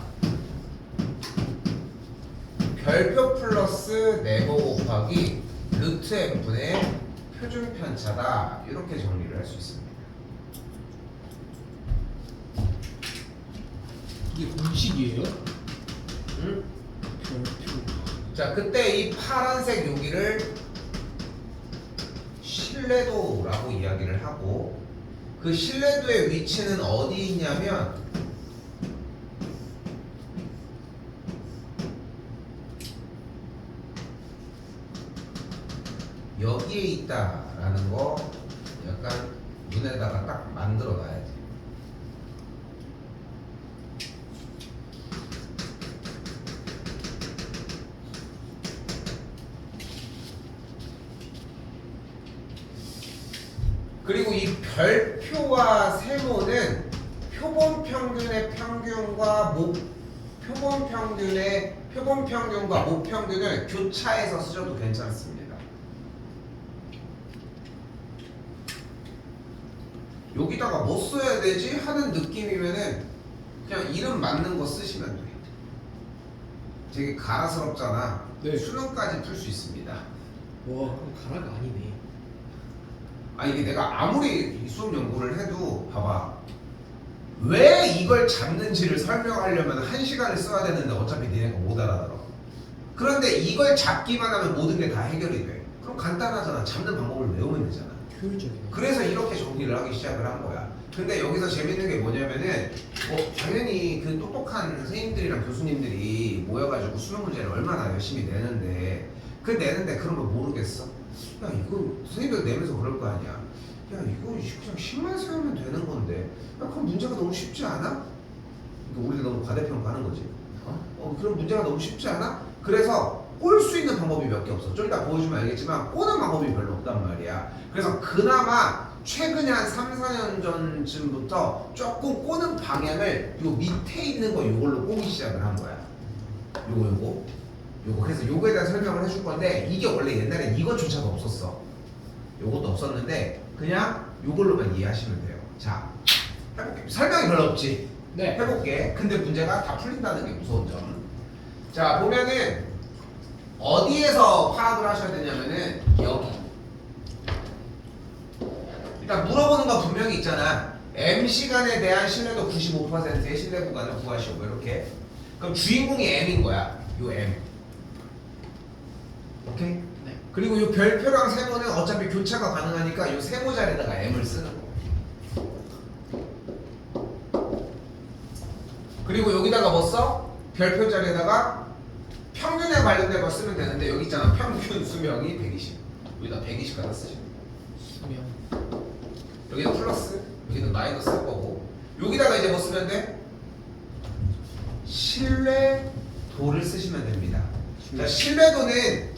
별표 플러스 네모 곱하기 루트 n분의 표준 편차다. 이렇게 정리를 할 수 있습니다. 이게 공식이에요? 응? 별표. 자, 그때 이 파란색 여기를 신뢰도라고 이야기를 하고, 그 신뢰도의 위치는 어디 있냐면 여기에 있다라는 거 약간 눈에다가 딱 만들어 놔야 돼. 그리고 이 별표와 세모는 표본 평균의 평균과 표본 평균과 목 평균을 교차해서 쓰셔도 괜찮습니다. 여기다가 뭐 써야 되지 하는 느낌이면은 그냥 이름 맞는 거 쓰시면 돼. 되게 가라스럽잖아. 네. 수능까지 풀 수 있습니다. 와, 그럼 가라가 아니네. 아, 이게 내가 아무리 이 수업 연구를 해도 봐봐, 왜 이걸 잡는지를 설명하려면 1시간을 써야 되는데 어차피 니네가 못 알아들어. 그런데 이걸 잡기만 하면 모든 게 다 해결이 돼. 그럼 간단하잖아. 잡는 방법을 외우면 되잖아. 효율적이네. 그래서 이렇게 정리를 하기 시작을 한 거야. 근데 여기서 재밌는 게 뭐냐면은 당연히 그 똑똑한 선생님들이랑 교수님들이 모여가지고 수능 문제를 얼마나 열심히 내는데 그런 걸 모르겠어? 야, 이거 선생님들 내면서 그럴 거 아니야. 야, 이거 그냥 식만 세우면 되는 건데. 야, 그럼 문제가 너무 쉽지 않아? 그러니까 우리가 너무 과대평가하는 거지. 그럼 문제가 너무 쉽지 않아? 그래서 꼴 수 있는 방법이 몇 개 없어. 좀 이따 보여주면 알겠지만 꼬는 방법이 별로 없단 말이야. 그래서 그나마 최근에 한 3, 4년 전쯤부터 조금 꼬는 방향을 요 밑에 있는 거 요걸로 꼬기 시작을 한 거야. 요거. 그래서 요거에 대한 설명을 해줄 건데 이게 원래 옛날에 이것조차도 없었어. 요것도 없었는데 그냥 요걸로만 이해하시면 돼요. 자, 해볼게. 설명이 별로 없지? 네. 해볼게. 근데 문제가 다 풀린다는 게 무서운 점. 자, 보면은 어디에서 파악을 하셔야 되냐면은 여기. 일단 물어보는 거 분명히 있잖아. M 시간에 대한 신뢰도 95%의 신뢰 구간을 구하시오. 이렇게. 그럼 주인공이 M인 거야. 요 M. 오케이? 네. 그리고 요 별표랑 세모는 어차피 교차가 가능하니까 요 세모 자리에다가 M을 쓰는 거. 그리고 여기다가 뭐 써? 별표 자리에다가 평균에 관련된 거 쓰면 되는데 여기 있잖아. 평균 수명이 120. 여기다 120 갖다 쓰시면 돼. 수명. 여기는 플러스, 여기는 마이너스 할 거고. 여기다가 이제 뭐 쓰면 돼? 신뢰도를 쓰시면 됩니다. 자, 신뢰도는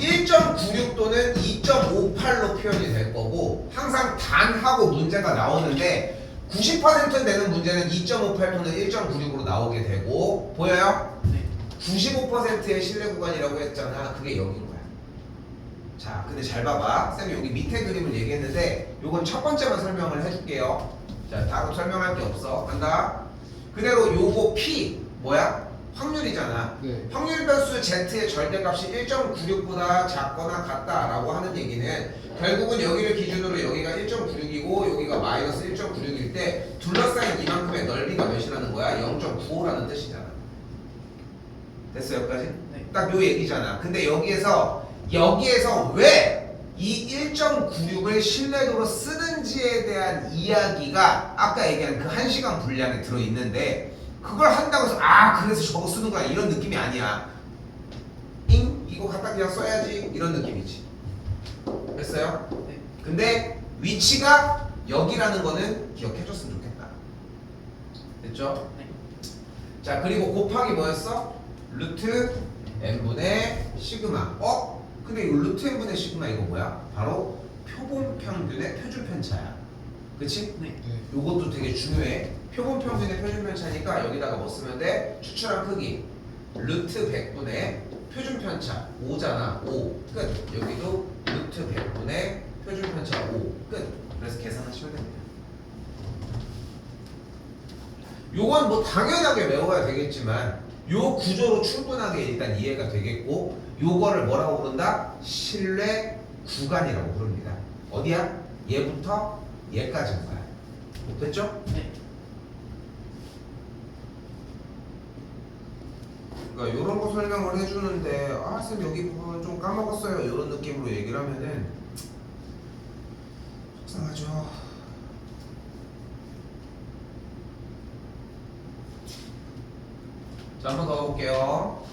1.96 또는 2.58로 표현이 될 거고 항상 단하고 문제가 나오는데 90% 되는 문제는 2.58 또는 1.96으로 나오게 되고 보여요? 네. 95%의 신뢰 구간이라고 했잖아. 그게 여긴 거야. 자, 근데 잘 봐봐. 쌤이 여기 밑에 그림을 얘기했는데 요건 첫 번째만 설명을 해줄게요. 자, 따로 설명할 게 없어. 간다. 그대로 요거 P 뭐야? 확률이잖아. 네. 확률 변수 Z의 절대값이 1.96보다 작거나 같다라고 하는 얘기는 결국은 여기를 기준으로 여기가 1.96이고 여기가 마이너스 1.96일 때 둘러싸인 이만큼의 넓이가 몇이라는 거야? 0.95라는 뜻이잖아. 됐어 여기까지? 네. 딱 요 얘기잖아. 근데 여기에서 왜 이 1.96을 신뢰도로 쓰는지에 대한 이야기가 아까 얘기한 그 1시간 분량에 들어있는데 그걸 한다고 해서 그래서 저거 쓰는 거야 이런 느낌이 아니야. 이거 갖다 그냥 써야지 이런 느낌이지. 됐어요? 네. 근데 위치가 여기라는 거는 기억해줬으면 좋겠다. 됐죠? 네. 자 그리고 곱하기 뭐였어? 루트 n분의 시그마. 근데 이 루트 n분의 시그마 이거 뭐야? 바로 표본 평균의 표준 편차야. 그치? 네. 네. 요것도 되게 중요해. 표본 평균의 표준 편차니까 여기다가 뭐 쓰면 돼? 추출한 크기 루트 100분의 표준 편차 5잖아. 5 끝. 여기도 루트 100분의 표준 편차 5 끝. 그래서 계산하시면 됩니다. 요건 뭐 당연하게 외워야 되겠지만 요 구조로 충분하게 일단 이해가 되겠고 요거를 뭐라고 부른다? 신뢰 구간이라고 부릅니다. 어디야? 얘부터 얘까지인 거야. 됐죠? 네. 그러니까 요런 거 설명을 해주는데 쌤 여기 부분 좀 까먹었어요 요런 느낌으로 얘기를 하면은 속상하죠. 자, 한 번 더 가볼게요.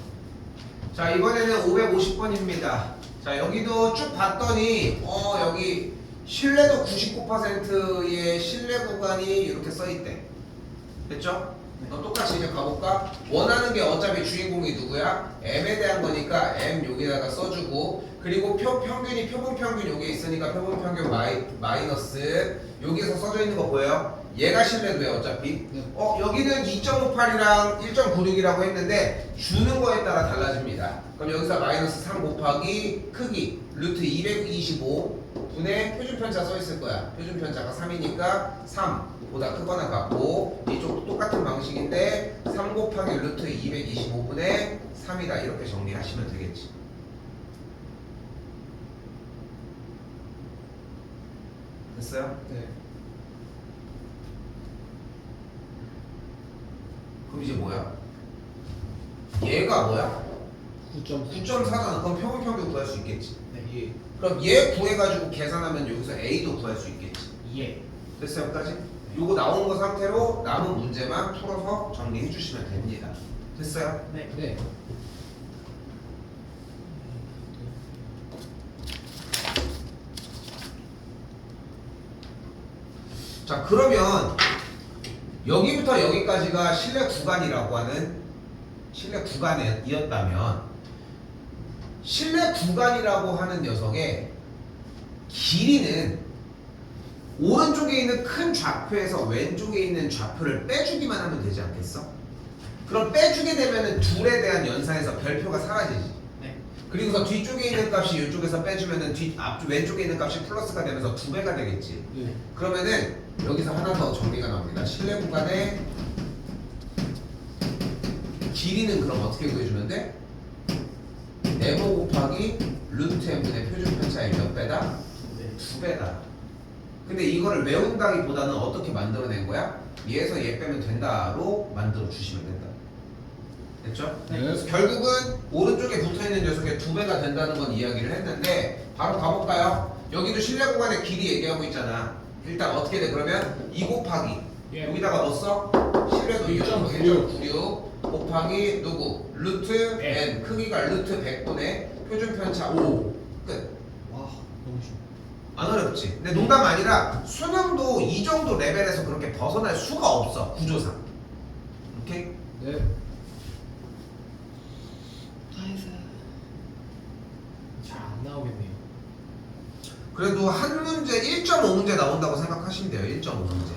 자, 이번에는 550번입니다. 자, 여기도 쭉 봤더니, 여기 신뢰도 99%의 신뢰 구간이 이렇게 써있대. 됐죠? 똑같이 이제 가볼까? 원하는 게 어차피 주인공이 누구야? M에 대한 거니까 M 여기다가 써주고, 그리고 평균이 표본 평균 여기 있으니까 표본 평균 마이너스 여기에서 써져 있는 거 보여요? 얘가 신뢰도야 어차피. 네. 여기는 2.58이랑 1.96이라고 했는데 주는 거에 따라 달라집니다. 그럼 여기서 마이너스 3 곱하기 크기 루트 225 분의 표준 편차 써 있을 거야. 표준 편차가 3이니까 3보다 크거나 같고 이쪽도 똑같은 방식인데 3 곱하기 루트 225분의 3이다 이렇게 정리하시면 되겠지. 됐어요? 네. 그럼 이제 뭐야? 얘가 뭐야? 9.9. 9.4잖아. 그럼 표본 평균 구할 수 있겠지. 네. 예. 그럼 얘 구해가지고 계산하면 여기서 A도 구할 수 있겠지. 예. 됐어요? 여기까지? 요거 나온 거 상태로 남은 문제만 풀어서 정리해 주시면 됩니다. 됐어요? 네. 네. 자 그러면 여기부터 여기까지가 신뢰 구간이라고 하는 신뢰 구간이었다면 신뢰 구간이라고 하는 녀석의 길이는 오른쪽에 있는 큰 좌표에서 왼쪽에 있는 좌표를 빼주기만 하면 되지 않겠어? 그럼 빼주게 되면은 둘에 대한 연산에서 별표가 사라지지. 네. 그리고서 뒤쪽에 있는 값이 이쪽에서 빼주면은 왼쪽에 있는 값이 플러스가 되면서 2배가 되겠지. 네. 그러면은 여기서 하나 더 정리가 나옵니다. 신뢰 구간의 길이는 그럼 어떻게 구해주면 돼? 네모 곱하기 루트 n분의 표준 편차의 몇 배다? 네. 2배다. 근데 이거를 외운다기보다는 어떻게 만들어낸 거야? 얘에서 얘 빼면 된다로 만들어 주시면 된다. 됐죠? 네. 그래서 결국은 오른쪽에 붙어있는 녀석의 2배가 된다는 건 이야기를 했는데 바로 가볼까요? 여기도 신뢰 구간의 길이 얘기하고 있잖아. 일단 어떻게 돼? 그러면 2 곱하기 예. 여기다가 넣었어? 신뢰도 1.96 곱하기 누구? 루트 n 크기가 루트 100분의 표준 편차 5 끝. 와, 너무 쉬워. 안 어렵지? 근데 농담 아니라 수능도 이 정도 레벨에서 그렇게 벗어날 수가 없어 구조상. 오케이? 네. 나이스. 자 나오겠네요. 그래도 한 문제 1.5문제 나온다고 생각하시면 돼요. 1.5문제.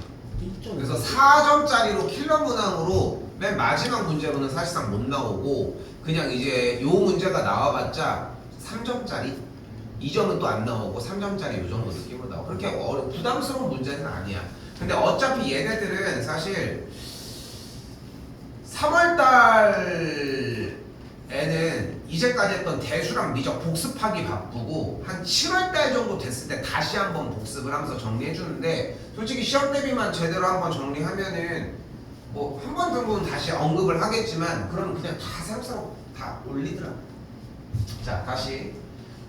1.5. 그래서 4점짜리로 킬러 문항으로 맨 마지막 문제로는 사실상 못 나오고 그냥 이제 요 문제가 나와봤자 3점짜리 2점은 또 안 나오고 3점짜리 요 정도 느낌으로 나오고 그렇게 부담스러운 문제는 아니야. 근데 어차피 얘네들은 사실 3월달에는 이제까지 했던 대수랑 미적 복습하기 바쁘고 한 7월달 정도 됐을 때 다시 한번 복습을 하면서 정리해주는데 솔직히 시험 대비만 제대로 한번 정리하면은 뭐 한 번 정도는 다시 언급을 하겠지만 그럼 그냥 다 새록새록 다 올리더라. 자 다시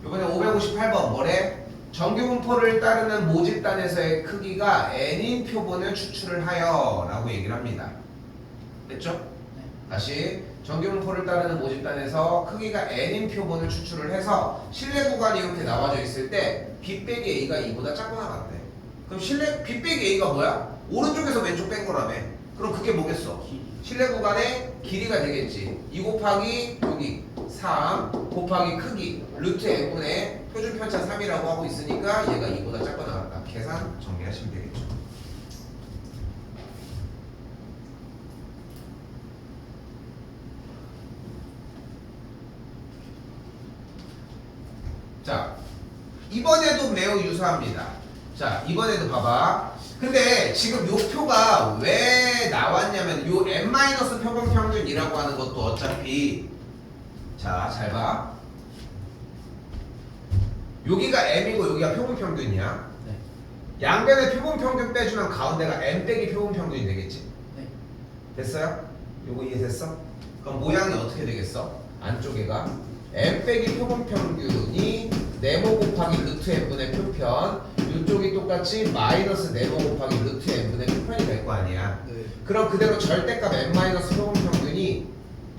이번에 558번 뭐래? 정규분포를 따르는 모집단에서의 크기가 n인 표본을 추출을 하여 라고 얘기를 합니다. 됐죠? 네. 다시 정규분포를 따르는 모집단에서 크기가 n인 표본을 추출을 해서 실내 구간이 이렇게 나와져 있을 때 b 빼기 a가 2보다 작거나 같대. 그럼 b 빼기 a가 뭐야? 오른쪽에서 왼쪽 뺀 거라며. 그럼 그게 뭐겠어? 실내 구간의 길이가 되겠지. 2 곱하기 여기 3 곱하기 크기 루트 n분의 표준 편차 3이라고 하고 있으니까 얘가 2보다 작거나 같다. 계산 정리하시면 되겠죠. 자, 이번에도 매우 유사합니다. 자, 이번에도 봐봐. 근데 지금 요 표가 왜 나왔냐면 요 n- 표본 평균이라고 하는 것도 어차피 자, 잘 봐. 여기가 m이고 여기가 표본 평균이야. 네. 양변의 표본 평균 빼주면 가운데가 n 빼기 표본 평균이 되겠지. 네. 됐어요? 요거 이해됐어? 그럼 모양이 어떻게 되겠어? 안쪽에가 n 빼기 표본 평균이 네모 곱하기 루트 n분의 표편, 이쪽이 똑같이 마이너스 네모 곱하기 루트 n분의 표편이 될 거 아니야. 네. 그럼 그대로 절대값 n 마이너스 표본 평균이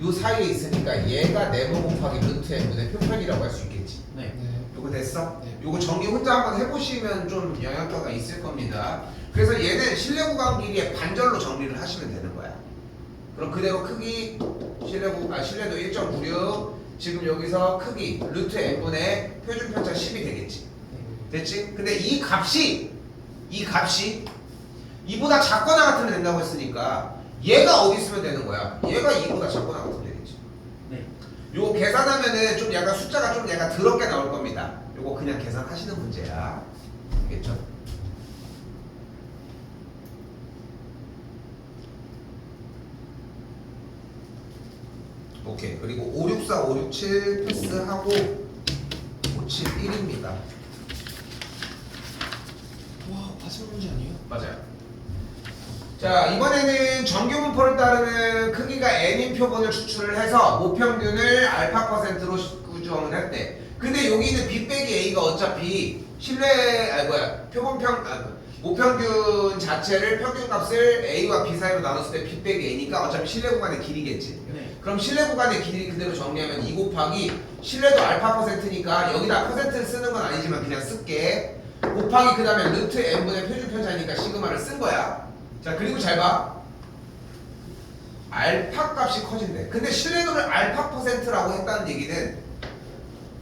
요 사이에 있으니까 얘가 네모 곱하기 루트 n분의 표편이라고 할 수 있겠지. 네. 네. 요거 됐어? 네. 요거 정리 혼자 한번 해보시면 좀 영향가가 있을 겁니다. 그래서 얘는 실내 구간 길이의 반절로 정리를 하시면 되는 거야. 그럼 그대로 크기 실내도 1.96 지금 여기서 크기 루트 n분의 표준 편차 10이 되겠지. 됐지? 근데 이 값이 이보다 작거나 같으면 된다고 했으니까 얘가 어디 있으면 되는 거야? 얘가 이보다 작거나 같으면 되겠지. 네. 요거 계산하면은 좀 약간 숫자가 좀 약간 더럽게 나올 겁니다. 요거 그냥 계산하시는 문제야. 알겠죠? 오케이. 그리고 564, 567 패스하고 571입니다. 와, 마지막 문제 아니에요? 맞아요. 자, 이번에는 정규분포를 따르는 크기가 n인 표본을 추출을 해서 모평균을 알파 %로 구정을 했대. 근데 여기는 b 빼기 a가 어차피 모평균 자체를 평균값을 a와 b 사이로 나눴을 때 b 빼기 a니까 어차피 실내 구간의 길이겠지. 네. 그럼 실내 구간의 길이 그대로 정리하면 2 곱하기 실내도 알파 %니까 여기다 퍼센트를 쓰는 건 아니지만 그냥 쓸게. 곱하기 그 다음에 루트 n분의 표준 편차니까 시그마를 쓴 거야. 자, 그리고 잘 봐. 알파 값이 커진대. 근데 실내도를 알파 %라고 했다는 얘기는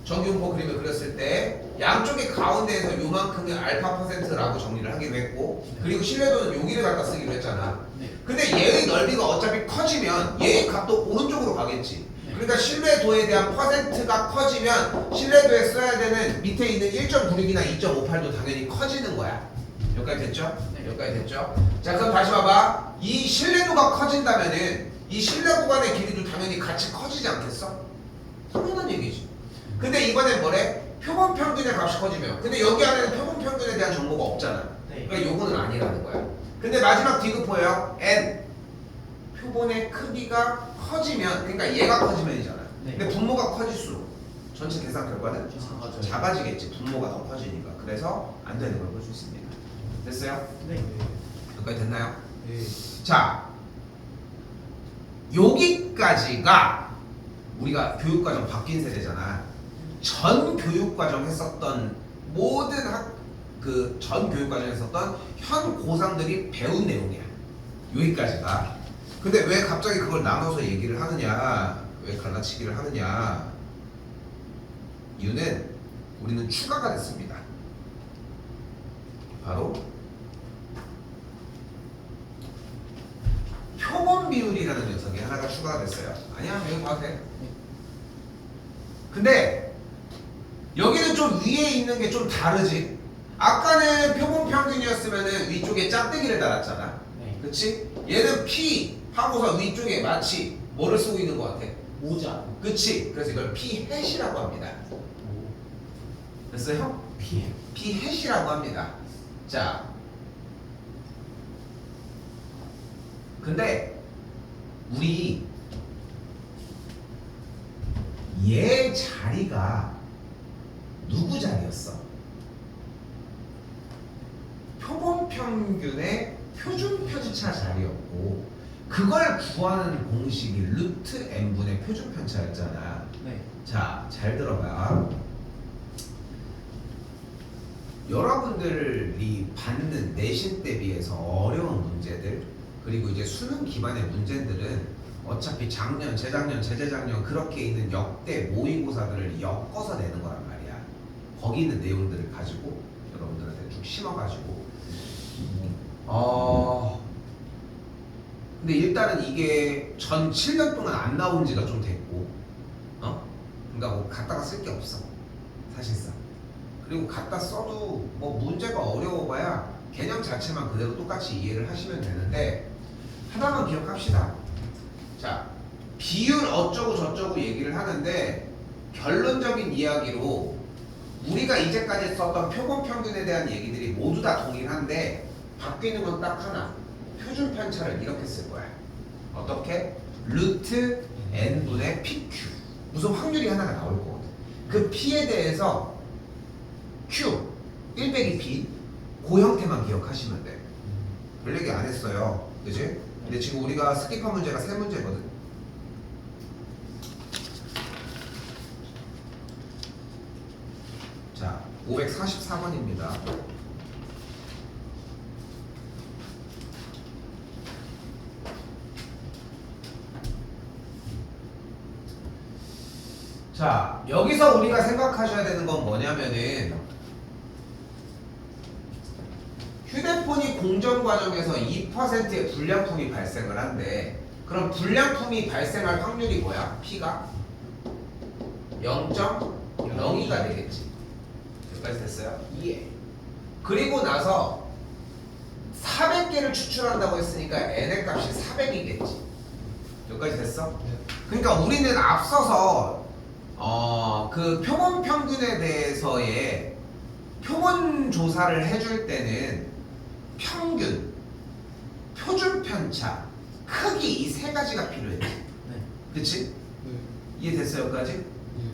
정규분포 그림을 그렸을 때 양쪽의 가운데에서 요만큼의 알파 %라고 정리를 하기로 했고, 그리고 실내도는 여기를 갖다 쓰기로 했잖아. 네. 근데 얘의 넓이가 어차피 커지면 얘의 값도 오른쪽으로 가겠지. 그러니까 실내도에 대한 퍼센트가 커지면 실내도에 써야 되는 밑에 있는 1.96이나 2.58도 당연히 커지는 거야. 여기까지 됐죠? 네. 여기까지 됐죠? 자, 그럼 다시 봐봐. 이 실내도가 커진다면은 이 실내 구간의 길이도 당연히 같이 커지지 않겠어? 당연한 얘기지. 근데 이번엔 뭐래? 표본 평균의 값이 커지면. 근데 여기 안에는 표본 평균에 대한 정보가 없잖아. 네. 그러니까 요거는 아니라는 거야. 근데 마지막 디귿 n 표본의 크기가 커지면, 그러니까 얘가 커지면이잖아. 네. 근데 분모가 커질수록 전체 계산 결과는 작아져요. 작아지겠지. 분모가 더 커지니까. 그래서 안 되는 걸 볼 수 있습니다. 됐어요? 네. 여기까지 됐나요? 네. 자, 여기까지가 우리가 교육과정 바뀐 세대잖아. 전 교육과정 했었던 모든 전 교육과정에 했었던 현 고3들이 배운 내용이야. 여기까지가. 근데 왜 갑자기 그걸 나눠서 얘기를 하느냐, 왜 갈라치기를 하느냐, 이유는 우리는 추가가 됐습니다. 바로 표본 비율이라는 녀석이 하나가 추가가 됐어요. 아니야, 여기 봐도 돼. 근데 여기는 좀 위에 있는 게 좀 다르지. 아까는 표본 평균이었으면은 위쪽에 짝대기를 달았잖아. 네. 그치? 얘는 P 하고서 위쪽에 마치 뭐를 쓰고 있는 것 같아? 모자. 그치? 그래서 이걸 P 해시라고 합니다. 됐어요? 피해. P 해시라고 합니다. 자, 근데 우리 얘 자리가 누구 자리였어? 표본 평균의 표준 편차 자리였고, 그걸 구하는 공식이 루트 n분의 표준 편차였잖아. 네. 자, 잘 들어봐. 여러분들이 받는 내신 대비해서 어려운 문제들, 그리고 이제 수능 기반의 문제들은 어차피 작년, 재작년, 재재작년 그렇게 있는 역대 모의고사들을 엮어서 내는 거란 말이야. 거기 있는 내용들을 가지고 여러분들한테 쭉 심어가지고 근데 일단은 이게 전 7년 동안 안 나온 지가 좀 됐고, 그러니까 뭐 갖다가 쓸 게 없어 사실상. 그리고 갖다 써도 뭐 문제가 어려워봐야 개념 자체만 그대로 똑같이 이해를 하시면 되는데, 하나만 기억합시다. 자, 비율 어쩌고 저쩌고 얘기를 하는데 결론적인 이야기로 우리가 이제까지 썼던 표본 평균에 대한 얘기들이 모두 다 동일한데 바뀌는 건 딱 하나. 표준 편차를 이렇게 쓸 거야. 어떻게? 루트 n분의 pq. 무슨 확률이 하나가 나올 거거든. 그 p에 대해서 q 1 빼기 p 그 형태만 기억하시면 돼. 별 얘기 안 했어요. 그지? 근데 지금 우리가 스킵한 문제가 3문제거든. 자, 544번입니다. 자, 여기서 우리가 생각하셔야 되는 건 뭐냐면은, 휴대폰이 공정 과정에서 2%의 불량품이 발생을 한대. 그럼 불량품이 발생할 확률이 뭐야? P가 0.02가 되겠지. 여기까지 됐어요? 예. 그리고 나서 400개를 추출한다고 했으니까 n의 값이 400이겠지. 여기까지 됐어? 그러니까 우리는 앞서서 그 표본 평균에 대해서의 표본 조사를 해줄 때는 평균, 표준 편차, 크기 이 세 가지가 필요해. 네. 그치? 네. 이해됐어요, 여기까지? 네.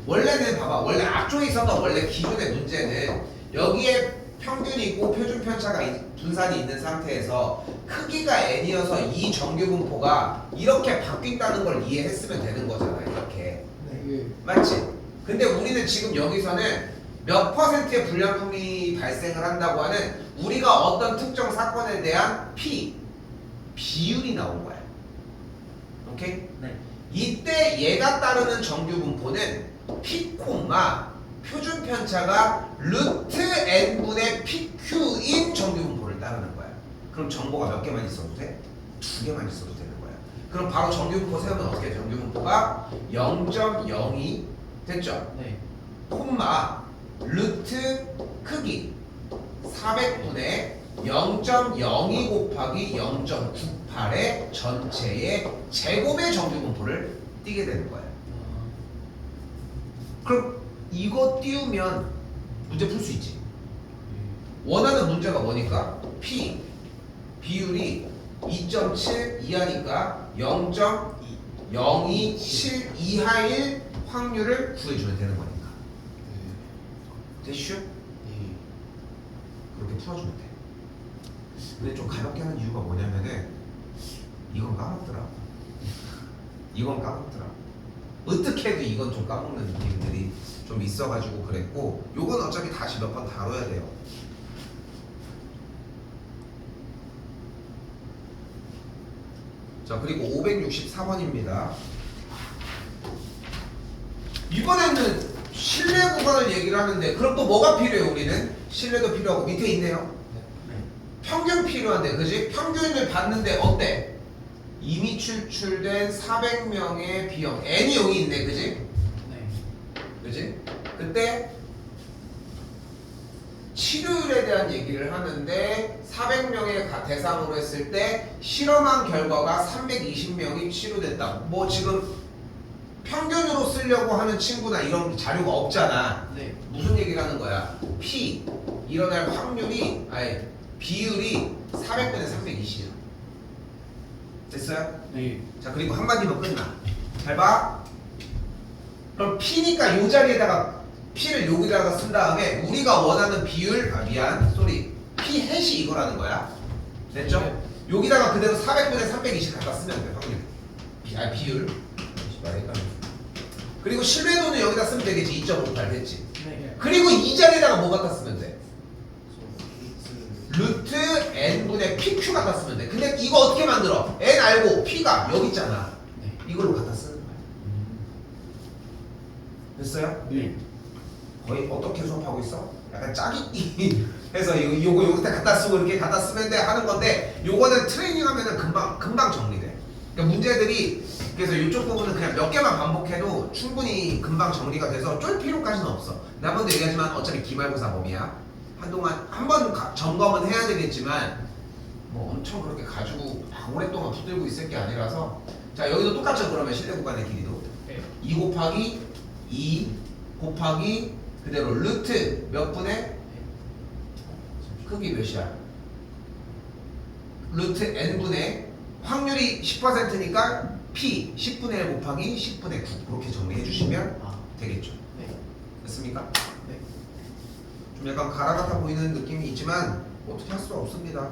원래는 봐봐, 원래 앞쪽에 있었던 원래 기존의 문제는 여기에 평균이 있고 표준 편차가 분산이 있는 상태에서 크기가 n이어서 이 정규 분포가 이렇게 바뀐다는 걸 이해했으면 되는 거잖아, 이렇게. 네. 맞지? 근데 우리는 지금 여기서는 몇 퍼센트의 불량품이 발생을 한다고 하는 우리가 어떤 특정 사건에 대한 비율이 나온 거야. 오케이? 네. 이때 얘가 따르는 정규 분포는 P, 표준 편차가 루트 n분의 PQ인 정규 분포를 따르는 거야. 그럼 정보가 몇 개만 있어도 돼? 2개만 있어도 되는 거야. 그럼 바로 정규 분포 세우면 어떻게 해? 정규 분포가 0.02 됐죠? 네. 루트 크기 400분의 0.02 곱하기 0.98의 전체의 제곱의 정규 분포를 띄게 되는 거야. 그럼 이거 띄우면 문제 풀 수 있지. 원하는 문제가 뭐니까? P 비율이 2.7 이하니까 0.027 이하일 확률을 구해주면 되는 거니까. 됐슈? 네. 그렇게 풀어주면 돼. 근데 좀 가볍게 하는 이유가 뭐냐면은 이건 까먹더라. 이건 까먹더라. 어떻게 해도 이건 좀 까먹는 느낌들이 좀 있어가지고 그랬고, 요건 어차피 다시 몇 번 다뤄야 돼요. 자, 그리고 564번입니다. 이번에는 실내 구간을 얘기를 하는데 그럼 또 뭐가 필요해요? 우리는 실내도 필요하고 밑에 있네요. 네. 평균 필요한데, 그지? 평균을 봤는데 어때? 이미 출출된 400명의 비용 n이 여기 있네, 그지? 네. 그지? 그때 치료율에 대한 얘기를 하는데 400명의 대상으로 했을 때 실험한 결과가 320명이 치료됐다. 뭐 지금 평균으로 쓰려고 하는 친구나 이런 자료가 없잖아. 네. 무슨 얘기를 하는 거야? P 일어날 확률이 비율이 400분의 320이야. 됐어요? 네. 자, 그리고 한마디만 끝나. 잘 봐. 그럼 P니까 이 자리에다가 P를 여기다가 쓴 다음에 우리가 원하는 비율, P 해시 이거라는 거야. 됐죠? 네. 여기다가 그대로 400분의 320 갖다 쓰면 돼, 확률. 비율. 그리고 신뢰도는 여기다 쓰면 되겠지. 2.58 됐지. 네. 그리고 이 자리에다가 뭐 갖다 쓰면 돼? 루트 n분의 pq 갖다 쓰면 돼. 근데 이거 어떻게 만들어? n 알고 p가 여기 있잖아. 네. 이걸로 갖다 쓰는 거야. 됐어요? 네. 거의 어떻게 수업하고 있어? 약간 짜깁기 해서 요거 여기다 갖다 쓰고 이렇게 갖다 쓰면 돼 하는 건데, 요거는 트레이닝 하면은 금방 정리돼. 그러니까 문제들이, 그래서 이쪽 부분은 그냥 몇 개만 반복해도 충분히 금방 정리가 돼서 쫄 필요까지는 없어. 나 한 번도 얘기하지만 어차피 기말고사 범위야. 한동안 한 번 점검은 해야 되겠지만 뭐 엄청 그렇게 가지고 막 오랫동안 붙들고 있을 게 아니라서. 자, 여기도 똑같죠. 그러면 실내 구간의 길이도 네. 2 곱하기 2 곱하기 그대로 루트 몇 분의 크기 몇이야? 루트 n분의 확률이 10%니까 p 10분의 1 곱하기 10분의 9 그렇게 정리해 주시면 되겠죠. 네. 됐습니까? 네. 좀 약간 가라 같아 보이는 느낌이 있지만 어떻게 할 수가 없습니다.